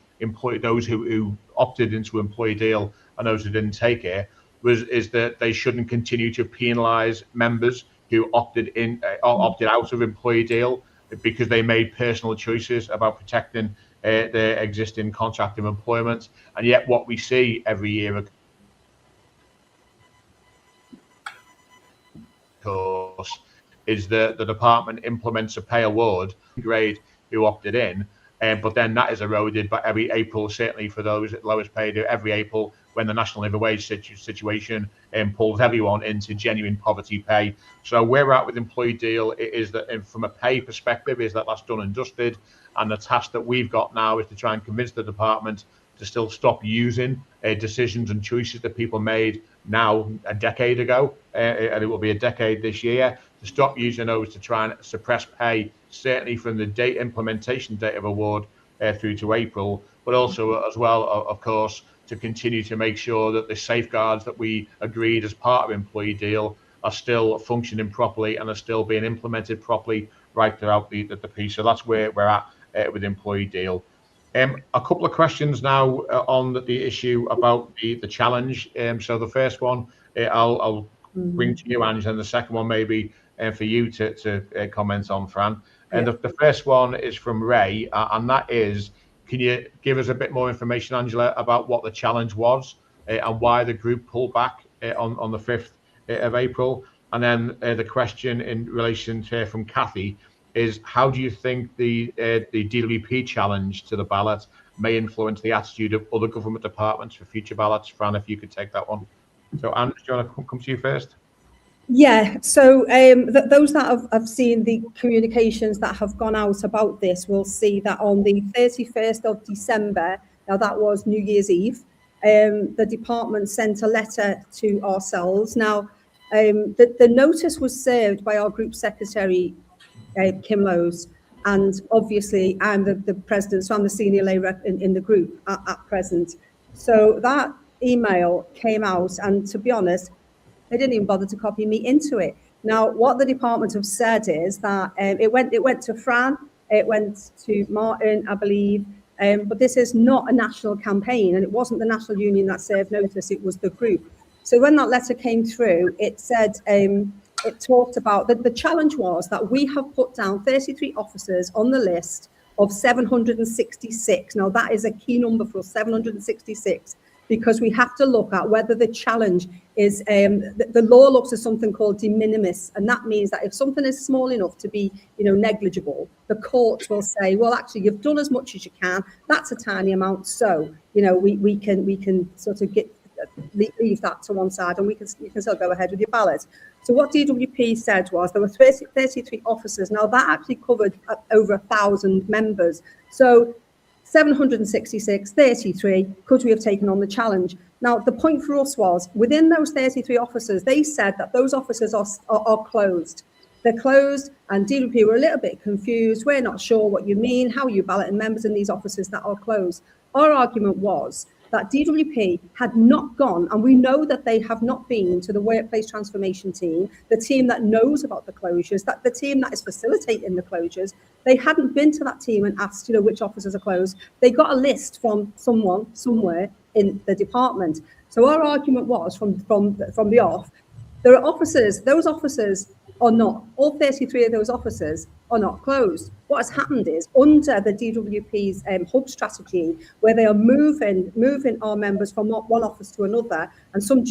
those who opted into employee deal and those who didn't take it, is that they shouldn't continue to penalise members who opted out of employee deal because they made personal choices about protecting their existing contract of employment. And yet what we see every year, of course, is that the department implements a pay award grade who opted in, but then that is eroded by every April, certainly for those lowest paid, every April when the national living wage situation pulls everyone into genuine poverty pay. So where we're at with employee deal is that from a pay perspective is that that's done and dusted, and the task that we've got now is to try and convince the department to still stop using decisions and choices that people made now a decade ago, and it will be a decade this year, to stop using those to try and suppress pay, certainly from the implementation date of award through to April, but also as well, of course, to continue to make sure that the safeguards that we agreed as part of employee deal are still functioning properly and are still being implemented properly right throughout the piece. So that's where we're at with employee deal. A couple of questions now on the issue about the challenge. So the first one I'll bring to you, Angela, and the second one maybe for you to comment on, Fran. And the first one is from Ray, and that is, can you give us a bit more information, Angela, about what the challenge was and why the group pulled back on the 5th of April? And then the question in relation to from Kathy is, how do you think the DWP challenge to the ballot may influence the attitude of other government departments for future ballots? Fran, if you could take that one. So, Anne, do you want to come to you first? Yeah, so those that have seen the communications that have gone out about this will see that on the 31st of December, now that was New Year's Eve, the department sent a letter to ourselves. Now, the notice was served by our group secretary, Kim Lowes, and obviously I'm the president, so I'm the senior lay rep in the group at present. So that email came out, and to be honest, they didn't even bother to copy me into it. Now, what the department have said is that it went to Fran, it went to Martin, I believe, but this is not a national campaign, and it wasn't the National Union that served notice, it was the group. So when that letter came through, it said, it talked about, the challenge was that we have put down 33 officers on the list of 766. Now, that is a key number for us, 766. Because we have to look at whether the challenge is, the law looks at something called de minimis, and that means that if something is small enough to be, negligible, the courts will say, well, actually, you've done as much as you can. That's a tiny amount, so we can sort of leave that to one side, and you can still go ahead with your ballot. So what DWP said was there were 33 officers. Now that actually covered over 1,000 members. So 766, 33, could we have taken on the challenge? Now, the point for us was, within those 33 officers, they said that those officers are closed. They're closed, and DWP were a little bit confused. We're not sure what you mean. How are you balloting members in these offices that are closed? Our argument was that DWP had not gone, and we know that they have not been to the workplace transformation team, the team that knows about the closures, that the team that is facilitating the closures. They hadn't been to that team and asked, which officers are closed. They got a list from someone somewhere in the department. So our argument was from the off, there are officers, those officers are not, all 33 of those officers are not closed. What has happened is, under the DWP's hub strategy, where they are moving our members from one office to another, and some,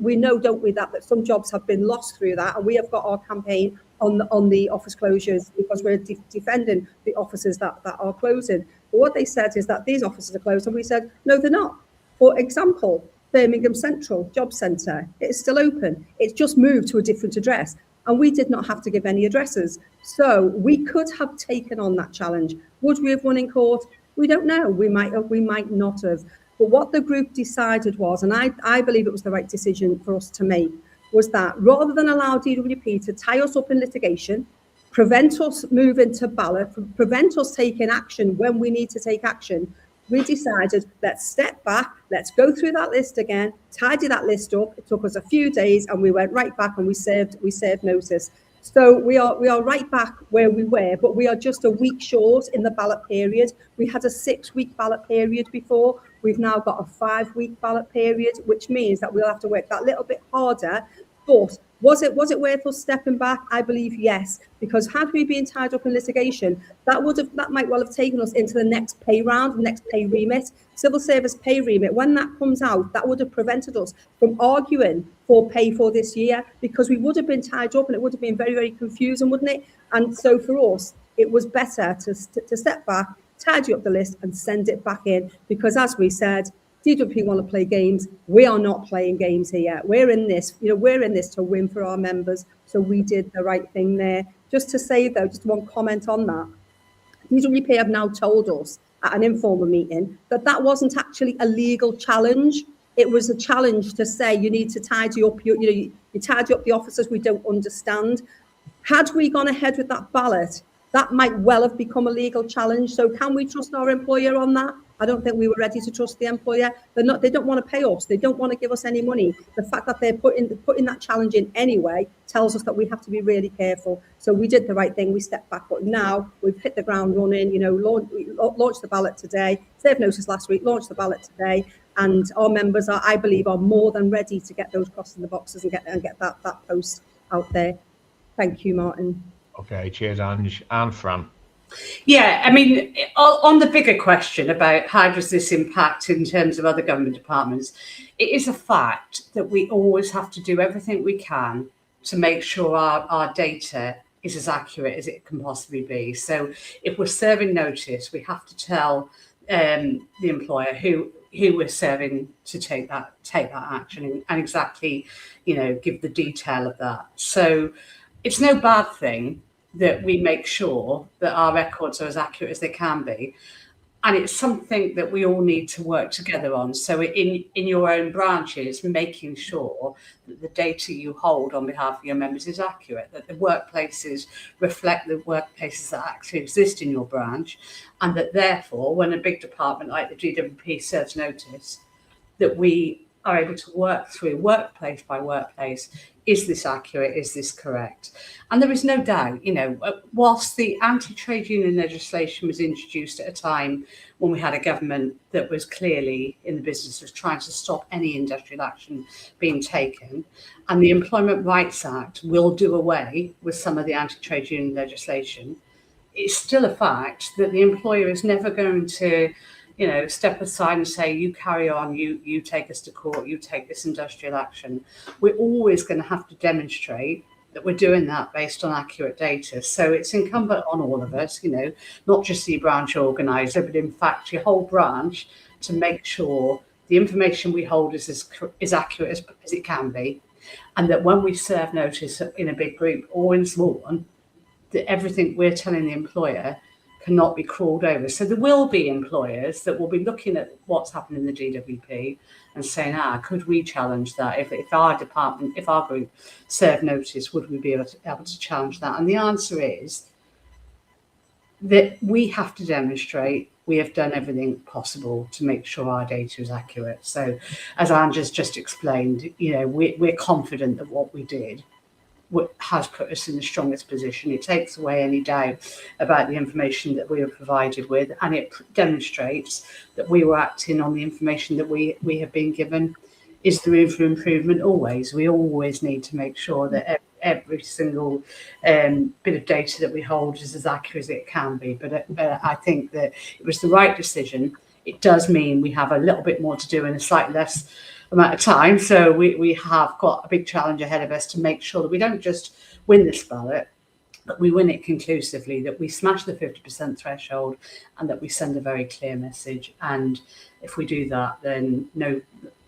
we know, don't we, that some jobs have been lost through that, and we have got our campaign on the office closures because we're defending the offices that are closing. But what they said is that these offices are closed, and we said, no, they're not. For example, Birmingham Central Job Centre, it's still open. It's just moved to a different address. And we did not have to give any addresses. So we could have taken on that challenge. Would we have won in court? We don't know. We might have, we might not have. But what the group decided was, and I believe it was the right decision for us to make, was that rather than allow DWP to tie us up in litigation, prevent us moving to ballot, prevent us taking action when we need to take action, we decided, let's step back, let's go through that list again, tidy that list up. It took us a few days, and we went right back and we served notice. So we are right back where we were, but we are just a week short in the ballot period. We had a 6-week ballot period before. We've now got a 5-week ballot period, which means that we'll have to work that little bit harder. But was it worth us stepping back? I believe yes, because had we been tied up in litigation, that might well have taken us into the next pay round, the next pay remit, civil service pay remit. When that comes out, that would have prevented us from arguing for pay for this year, because we would have been tied up and it would have been very, very confusing, wouldn't it? And so for us, it was better to step back, tidy up the list and send it back in, because as we said, DWP want to play games. We are not playing games here. We're in this, we're in this to win for our members. So we did the right thing there. Just to say though, just one comment on that. DWP have now told us at an informal meeting that wasn't actually a legal challenge. It was a challenge to say you need to tidy up you tidy up the officers we don't understand. Had we gone ahead with that ballot, that might well have become a legal challenge. So can we trust our employer on that? I don't think we were ready to trust the employer. They don't want to pay us. They don't want to give us any money. The fact that they're putting that challenge in anyway tells us that we have to be really careful. So we did the right thing. We stepped back, but now we've hit the ground running. We launched the ballot today. Served notice last week, launched the ballot today, and our members I believe, are more than ready to get those crossing the boxes and get that post out there. Thank you, Martin. Okay, cheers, Ange. And Fran. Yeah, I mean, on the bigger question about how does this impact in terms of other government departments, it is a fact that we always have to do everything we can to make sure our data is as accurate as it can possibly be. So if we're serving notice, we have to tell the employer who we're serving to take that action and exactly, give the detail of that. So it's no bad thing that we make sure that our records are as accurate as they can be. And it's something that we all need to work together on. So in your own branches, making sure that the data you hold on behalf of your members is accurate, that the workplaces reflect the workplaces that actually exist in your branch, and that therefore, when a big department like the DWP serves notice, that we are able to work through workplace by workplace. Is this accurate? Is this correct? And there is no doubt, whilst the anti-trade union legislation was introduced at a time when we had a government that was clearly in the business of trying to stop any industrial action being taken, and the Employment Rights Act will do away with some of the anti-trade union legislation, it's still a fact that the employer is never going to step aside and say, you carry on, you take us to court, you take this industrial action. We're always going to have to demonstrate that we're doing that based on accurate data. So it's incumbent on all of us, not just the branch organizer, but in fact your whole branch, to make sure the information we hold is as accurate as it can be. And that when we serve notice in a big group or in a small one, that everything we're telling the employer cannot be crawled over. So there will be employers that will be looking at what's happened in the DWP and saying, could we challenge that? If our department, if our group served notice, would we be able to challenge that? And the answer is that we have to demonstrate we have done everything possible to make sure our data is accurate. So as Ange just explained, we're confident that what we did has put us in the strongest position. It takes away any doubt about the information that we were provided with, and it demonstrates that we were acting on the information that we have been given. Is there room for improvement? Always. We always need to make sure that every single bit of data that we hold is as accurate as it can be. But I think that it was the right decision. It does mean we have a little bit more to do in a slightly less amount of time. So we have got a big challenge ahead of us to make sure that we don't just win this ballot, but we win it conclusively, that we smash the 50% threshold, and that we send a very clear message. And if we do that, then the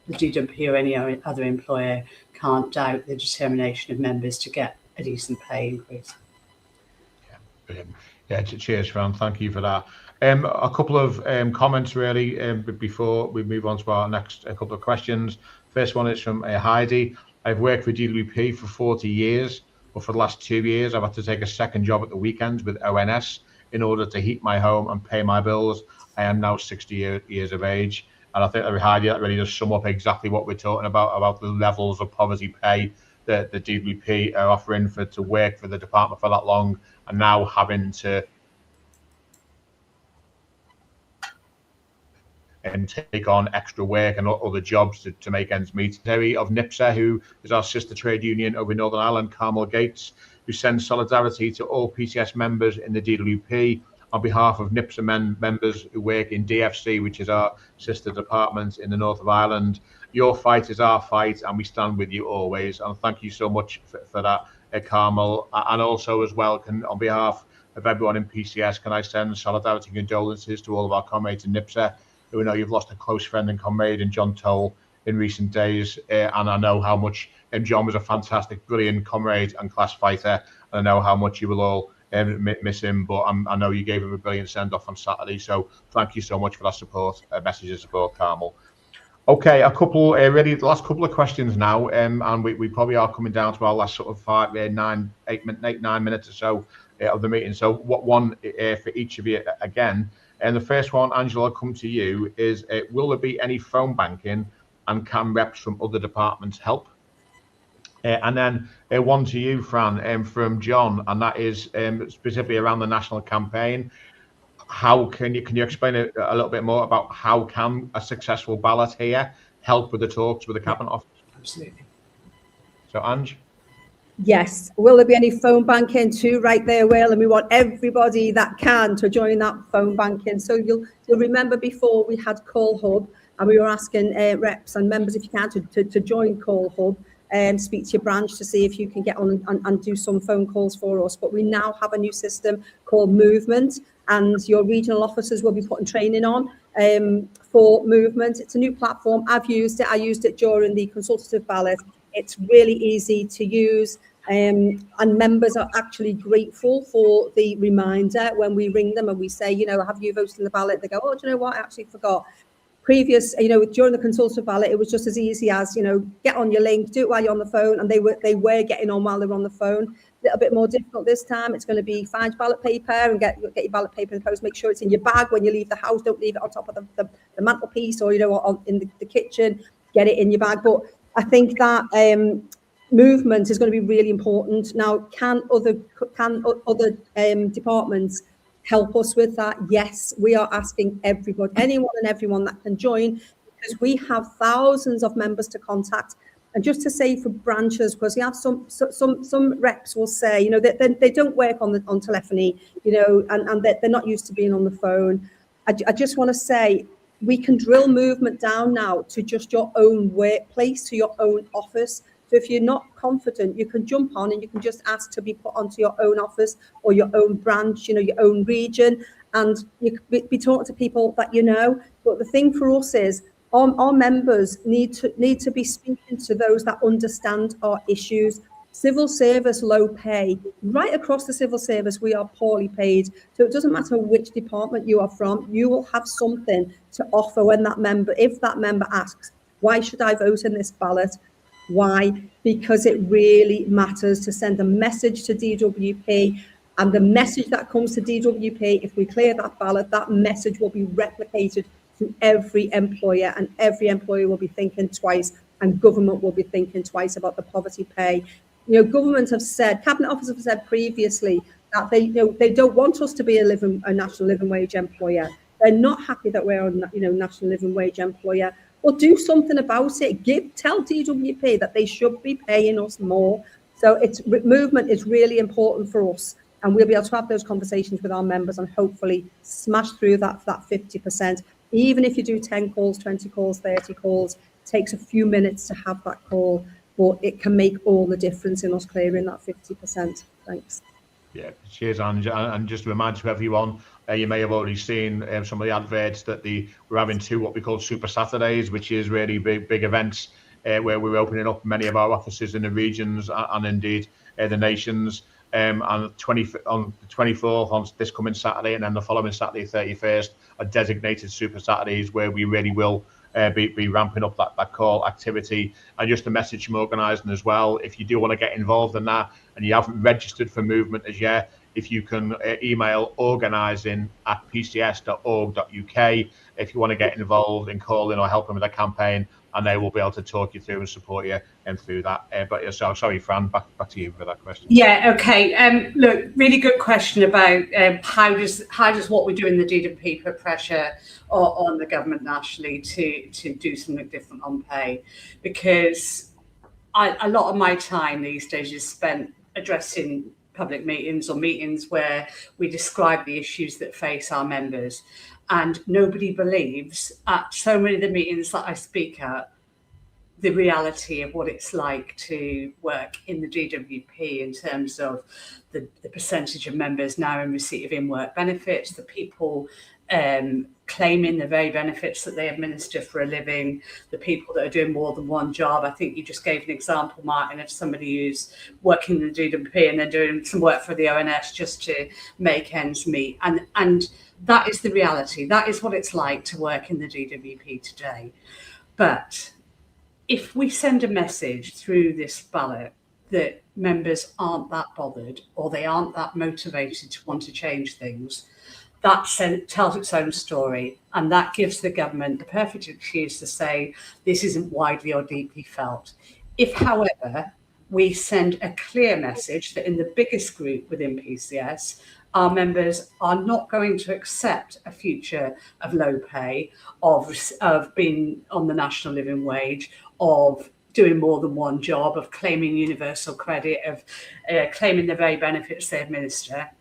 DWP or any other employer can't doubt the determination of members to get a decent pay increase. Yeah, brilliant. Yeah, cheers, Fran. Thank you for that. A couple of comments really before we move on to our next couple of questions. First one is from Heidi. I've worked for DWP for 40 years, but for the last 2 years I've had to take a second job at the weekends with ONS in order to heat my home and pay my bills. I am now 60 years of age, and I think that Heidi, that really does sum up exactly what we're talking about the levels of poverty pay the DWP are offering to work for the department for that long, and now having to take on extra work and other jobs to make ends meet. Terry of NIPSA, who is our sister trade union over in Northern Ireland, Carmel Gates, who sends solidarity to all PCS members in the DWP on behalf of NIPSA members who work in DFC, which is our sister department in the north of Ireland. Your fight is our fight, and we stand with you always. And thank you so much for that, Carmel. And also as well, on behalf of everyone in PCS, can I send solidarity and condolences to all of our comrades in NIPSA, who we know you've lost a close friend and comrade in John Toll in recent days. And I know how much John was a fantastic, brilliant comrade and class fighter. And I know how much you will all miss him, but I know you gave him a brilliant send-off on Saturday. So thank you so much for that support, message of support, Carmel. Okay, a couple, really, the last couple of questions now, and we probably are coming down to our last sort of 9 minutes or so of the meeting. So one for each of you again. And the first one, Angela, I'll come to you, is will there be any phone banking, and can reps from other departments help? And then one to you, Fran, from John, and that is specifically around the national campaign. How can you explain a little bit more about how can a successful ballot here help with the talks with the Cabinet Office? Absolutely. So, Ange? Yes. Will there be any phone banking too? Right there, Will, and we want everybody that can to join that phone banking. So you'll remember before we had Call Hub, and we were asking reps and members, if you can, to join Call Hub and speak to your branch to see if you can get on and do some phone calls for us. But we now have a new system called Movement, and your regional officers will be putting training on for Movement. It's a new platform. I've used it. I used it during the consultative ballot. It's really easy to use, and members are actually grateful for the reminder when we ring them and we say, have you voted in the ballot? They go, oh, do you know what? I actually forgot. Previous, during the consultative ballot, it was just as easy as, get on your link, do it while you're on the phone, and they were getting on while they were on the phone. A little bit more difficult this time. It's going to be find your ballot paper and get your ballot paper in the post. Make sure it's in your bag when you leave the house. Don't leave it on top of the mantelpiece or in the kitchen. Get it in your bag. But I think that movement is going to be really important. Now, can other departments help us with that? Yes, we are asking everybody, anyone and everyone that can join, because we have thousands of members to contact. And just to say for branches, because we have some reps will say, that they don't work on telephony, and they're not used to being on the phone. I just want to say, we can drill movement down now to just your own workplace, to your own office. So if you're not confident, you can jump on and you can just ask to be put onto your own office or your own branch, your own region, and you can be talking to people that you know. But the thing for us is our members need to be speaking to those that understand our issues. Civil service, low pay. Right across the civil service, we are poorly paid. So it doesn't matter which department you are from, you will have something to offer when if that member asks, why should I vote in this ballot? Why? Because it really matters to send a message to DWP, and the message that comes to DWP, if we clear that ballot, that message will be replicated to every employer, and every employer will be thinking twice, and government will be thinking twice about the poverty pay. Government have said, Cabinet Office have said previously that they don't want us to be a national living wage employer. They're not happy that we're a national living wage employer. Well, do something about it. Tell DWP that they should be paying us more. So movement is really important for us, and we'll be able to have those conversations with our members and hopefully smash through that 50%. Even if you do 10 calls, 20 calls, 30 calls, it takes a few minutes to have that call, but it can make all the difference in us clearing that 50%. Thanks. Yeah, cheers, Ange. And just a reminder to everyone, you may have already seen some of the adverts that we're having two what we call Super Saturdays, which is really big events where we're opening up many of our offices in the regions and indeed the nations. On the 24th, on this coming Saturday, and then the following Saturday, 31st, are designated Super Saturdays where we really will be ramping up that call activity. And just a message from organising as well, if you do want to get involved in that and you haven't registered for movement as yet, if you can email organising@pcs.org.uk if you want to get involved in calling or helping with the campaign, and they will be able to talk you through and support you through that. But so sorry, Fran, back to you for that question. Yeah, okay. Look, really good question about how does what we do in the DWP put pressure on the government nationally to do something different on pay, because a lot of my time these days is spent addressing public meetings or meetings where we describe the issues that face our members, and nobody believes at so many of the meetings that I speak at the reality of what it's like to work in the DWP in terms of the percentage of members now in receipt of in-work benefits, the people claiming the very benefits that they administer for a living, the people that are doing more than one job. I think you just gave an example, Martin, of somebody who's working in the DWP and then doing some work for the ONS just to make ends meet. And that is the reality. That is what it's like to work in the DWP today. But if we send a message through this ballot that members aren't that bothered or they aren't that motivated to want to change things, that tells its own story, and that gives the government the perfect excuse to say this isn't widely or deeply felt. If, however, we send a clear message that in the biggest group within PCS, our members are not going to accept a future of low pay, of being on the national living wage, of doing more than one job, of claiming universal credit, of claiming the very benefits they administer,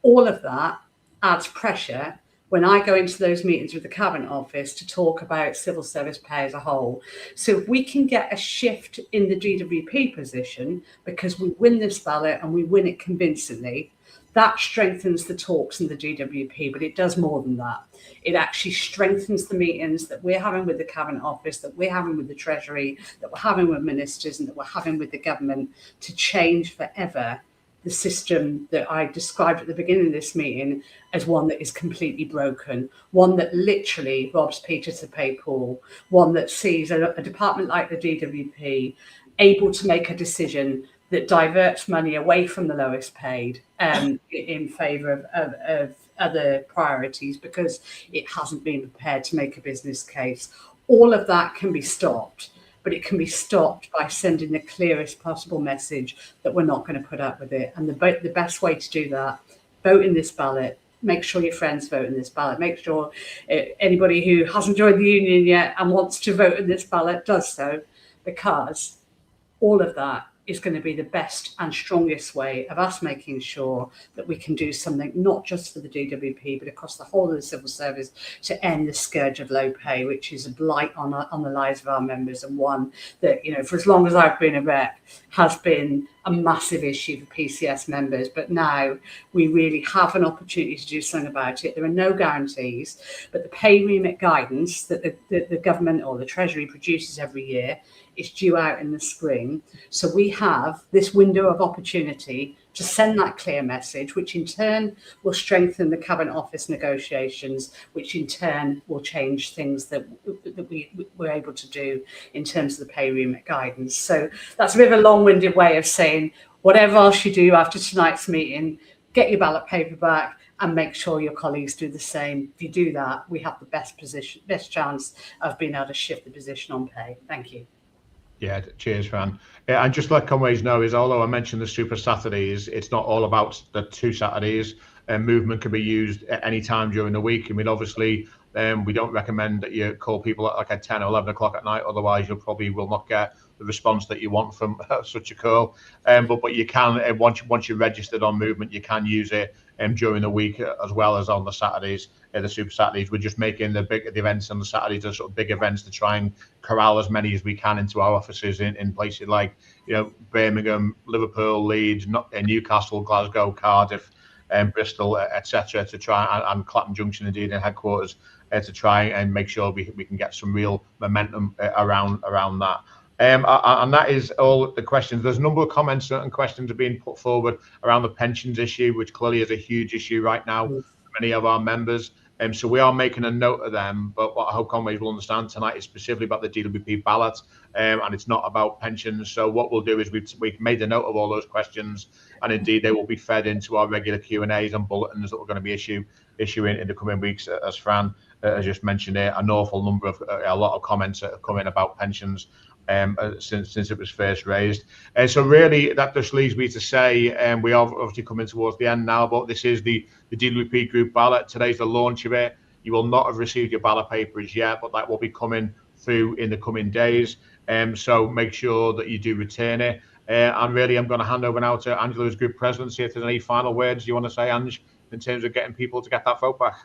all of that adds pressure when I go into those meetings with the Cabinet Office to talk about civil service pay as a whole. So if we can get a shift in the DWP position, because we win this ballot and we win it convincingly, that strengthens the talks in the DWP, but it does more than that. It actually strengthens the meetings that we're having with the Cabinet Office, that we're having with the Treasury, that we're having with ministers, and that we're having with the government to change forever the system that I described at the beginning of this meeting as one that is completely broken, one that literally robs Peter to pay Paul, one that sees a department like the DWP able to make a decision that diverts money away from the lowest paid in favour of other priorities because it hasn't been prepared to make a business case. All of that can be stopped, but it can be stopped by sending the clearest possible message that we're not going to put up with it. And the best way to do that, vote in this ballot. Make sure your friends vote in this ballot. Make sure anybody who hasn't joined the union yet and wants to vote in this ballot does so, because all of that is going to be the best and strongest way of us making sure that we can do something not just for the DWP, but across the whole of the civil service to end the scourge of low pay, which is a blight on the lives of our members, and one that, you know, for as long as I've been a rep, has been a massive issue for PCS members. But now we really have an opportunity to do something about it. There are no guarantees, but the pay remit guidance that the government or the Treasury produces every year is due out in the spring. So we have this window of opportunity to send that clear message, which in turn will strengthen the Cabinet Office negotiations, which in turn will change things that we're able to do in terms of the pay remit guidance. So that's a bit of a long-winded way of saying, whatever else you do after tonight's meeting, get your ballot paper back and make sure your colleagues do the same. If you do that, we have the best chance of being able to shift the position on pay. Thank you. Yeah, cheers, Fran. And just let Conways know is, although I mentioned the Super Saturdays, it's not all about the 2 Saturdays. Movement can be used at any time during the week. I mean, obviously, we don't recommend that you call people at 10 or 11 o'clock at night. Otherwise, you probably will not get the response that you want from such a call. But you can, once you're registered on Movement, you can use it during the week as well as on the Saturdays, the Super Saturdays. We're just making the events on the Saturdays are sort of big events to try and corral as many as we can into our offices in places like, you know, Birmingham, Liverpool, Leeds, Newcastle, Glasgow, Cardiff, Bristol, etc., to try and Clapham Junction, indeed, in headquarters, to try and make sure we can get some real momentum around that. And that is all the questions. There's a number of comments and questions are being put forward around the pensions issue, which clearly is a huge issue right now for many of our members. So we are making a note of them, but what I hope comrades will understand tonight is specifically about the DWP ballot, and it's not about pensions. So what we'll do is we've made a note of all those questions, and indeed they will be fed into our regular Q&As and bulletins that we're going to be issuing in the coming weeks. As Fran has just mentioned here, an awful number of a lot of comments that have come in about pensions since it was first raised. So really that just leaves me to say, we are obviously coming towards the end now, but this is the DWP group ballot. Today's the launch of it. You will not have received your ballot papers yet, but that will be coming through in the coming days. So make sure that you do return it. And really, I'm going to hand over now to Angela as group president. See if there's any final words you want to say, Ange, in terms of getting people to get that vote back.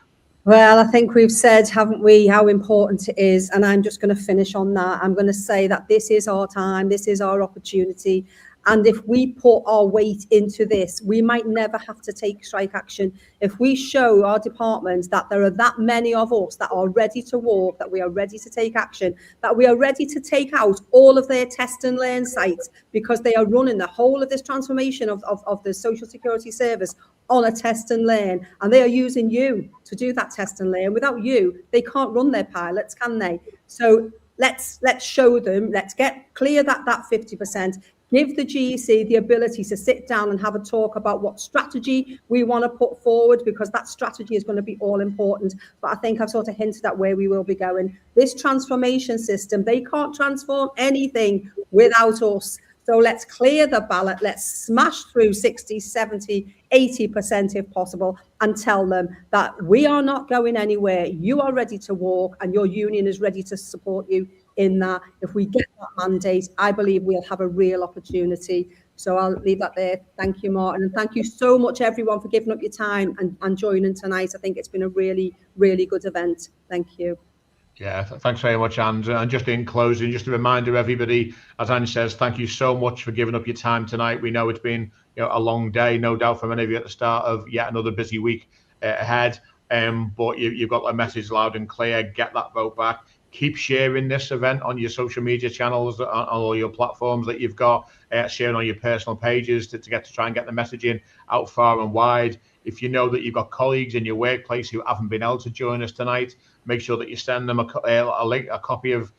Well, I think we've said, haven't we, how important it is. And I'm just going to finish on that. I'm going to say that this is our time. This is our opportunity. And if we put our weight into this, we might never have to take strike action. If we show our departments that there are that many of us that are ready to walk, that we are ready to take action, that we are ready to take out all of their test and learn sites, because they are running the whole of this transformation of the Social Security Service on a test and learn, and they are using you to do that test and learn. Without you, they can't run their pilots, can they? So let's show them, let's get clear that 50%, give the GEC the ability to sit down and have a talk about what strategy we want to put forward, because that strategy is going to be all important. But I think I've sort of hinted at where we will be going. This transformation system, they can't transform anything without us. So let's clear the ballot, let's smash through 60, 70, 80% if possible, and tell them that we are not going anywhere. You are ready to walk, and your union is ready to support you in that. If we get that mandate, I believe we'll have a real opportunity. So I'll leave that there. Thank you, Martin. And thank you so much, everyone, for giving up your time and joining tonight. I think it's been a really, really good event. Thank you. Yeah, thanks very much, Ange. And just in closing, just a reminder, everybody, as Ange says, thank you so much for giving up your time tonight. We know it's been a long day, no doubt, for many of you at the start of yet another busy week ahead. But you've got the message loud and clear. Get that vote back. Keep sharing this event on your social media channels, on all your platforms that you've got, sharing on your personal pages to try and get the messaging out far and wide. If you know that you've got colleagues in your workplace who haven't been able to join us tonight, make sure that you send them a link, a copy of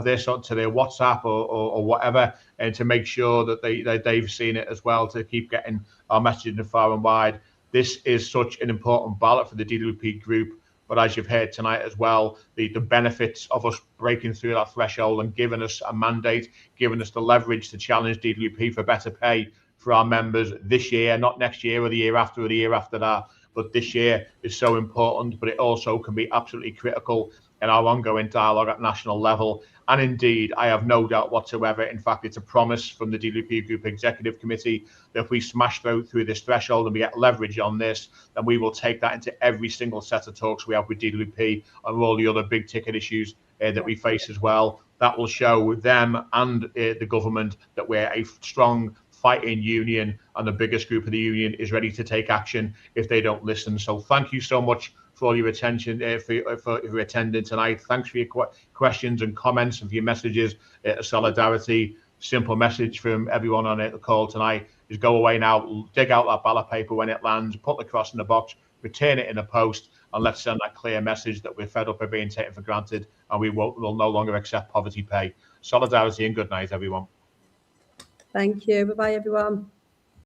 this to their WhatsApp or whatever, and to make sure that they've seen it as well, to keep getting our messaging far and wide. This is such an important ballot for the DWP group. But as you've heard tonight as well, the benefits of us breaking through that threshold and giving us a mandate, giving us the leverage to challenge DWP for better pay for our members this year, not next year or the year after or the year after that, but this year is so important. But it also can be absolutely critical in our ongoing dialogue at national level. And indeed, I have no doubt whatsoever, in fact, it's a promise from the DWP Group Executive Committee, that if we smash through this threshold and we get leverage on this, then we will take that into every single set of talks we have with DWP on all the other big ticket issues that we face as well. That will show them and the government that we're a strong fighting union, and the biggest group of the union is ready to take action if they don't listen. So thank you so much for all your attention, for attending tonight. Thanks for your questions and comments and for your messages of solidarity. Simple message from everyone on the call tonight is go away now, dig out that ballot paper when it lands, put the cross in the box, return it in the post, and let's send that clear message that we're fed up of being taken for granted, and we will no longer accept poverty pay. Solidarity and good night, everyone. Thank you. Bye-bye, everyone.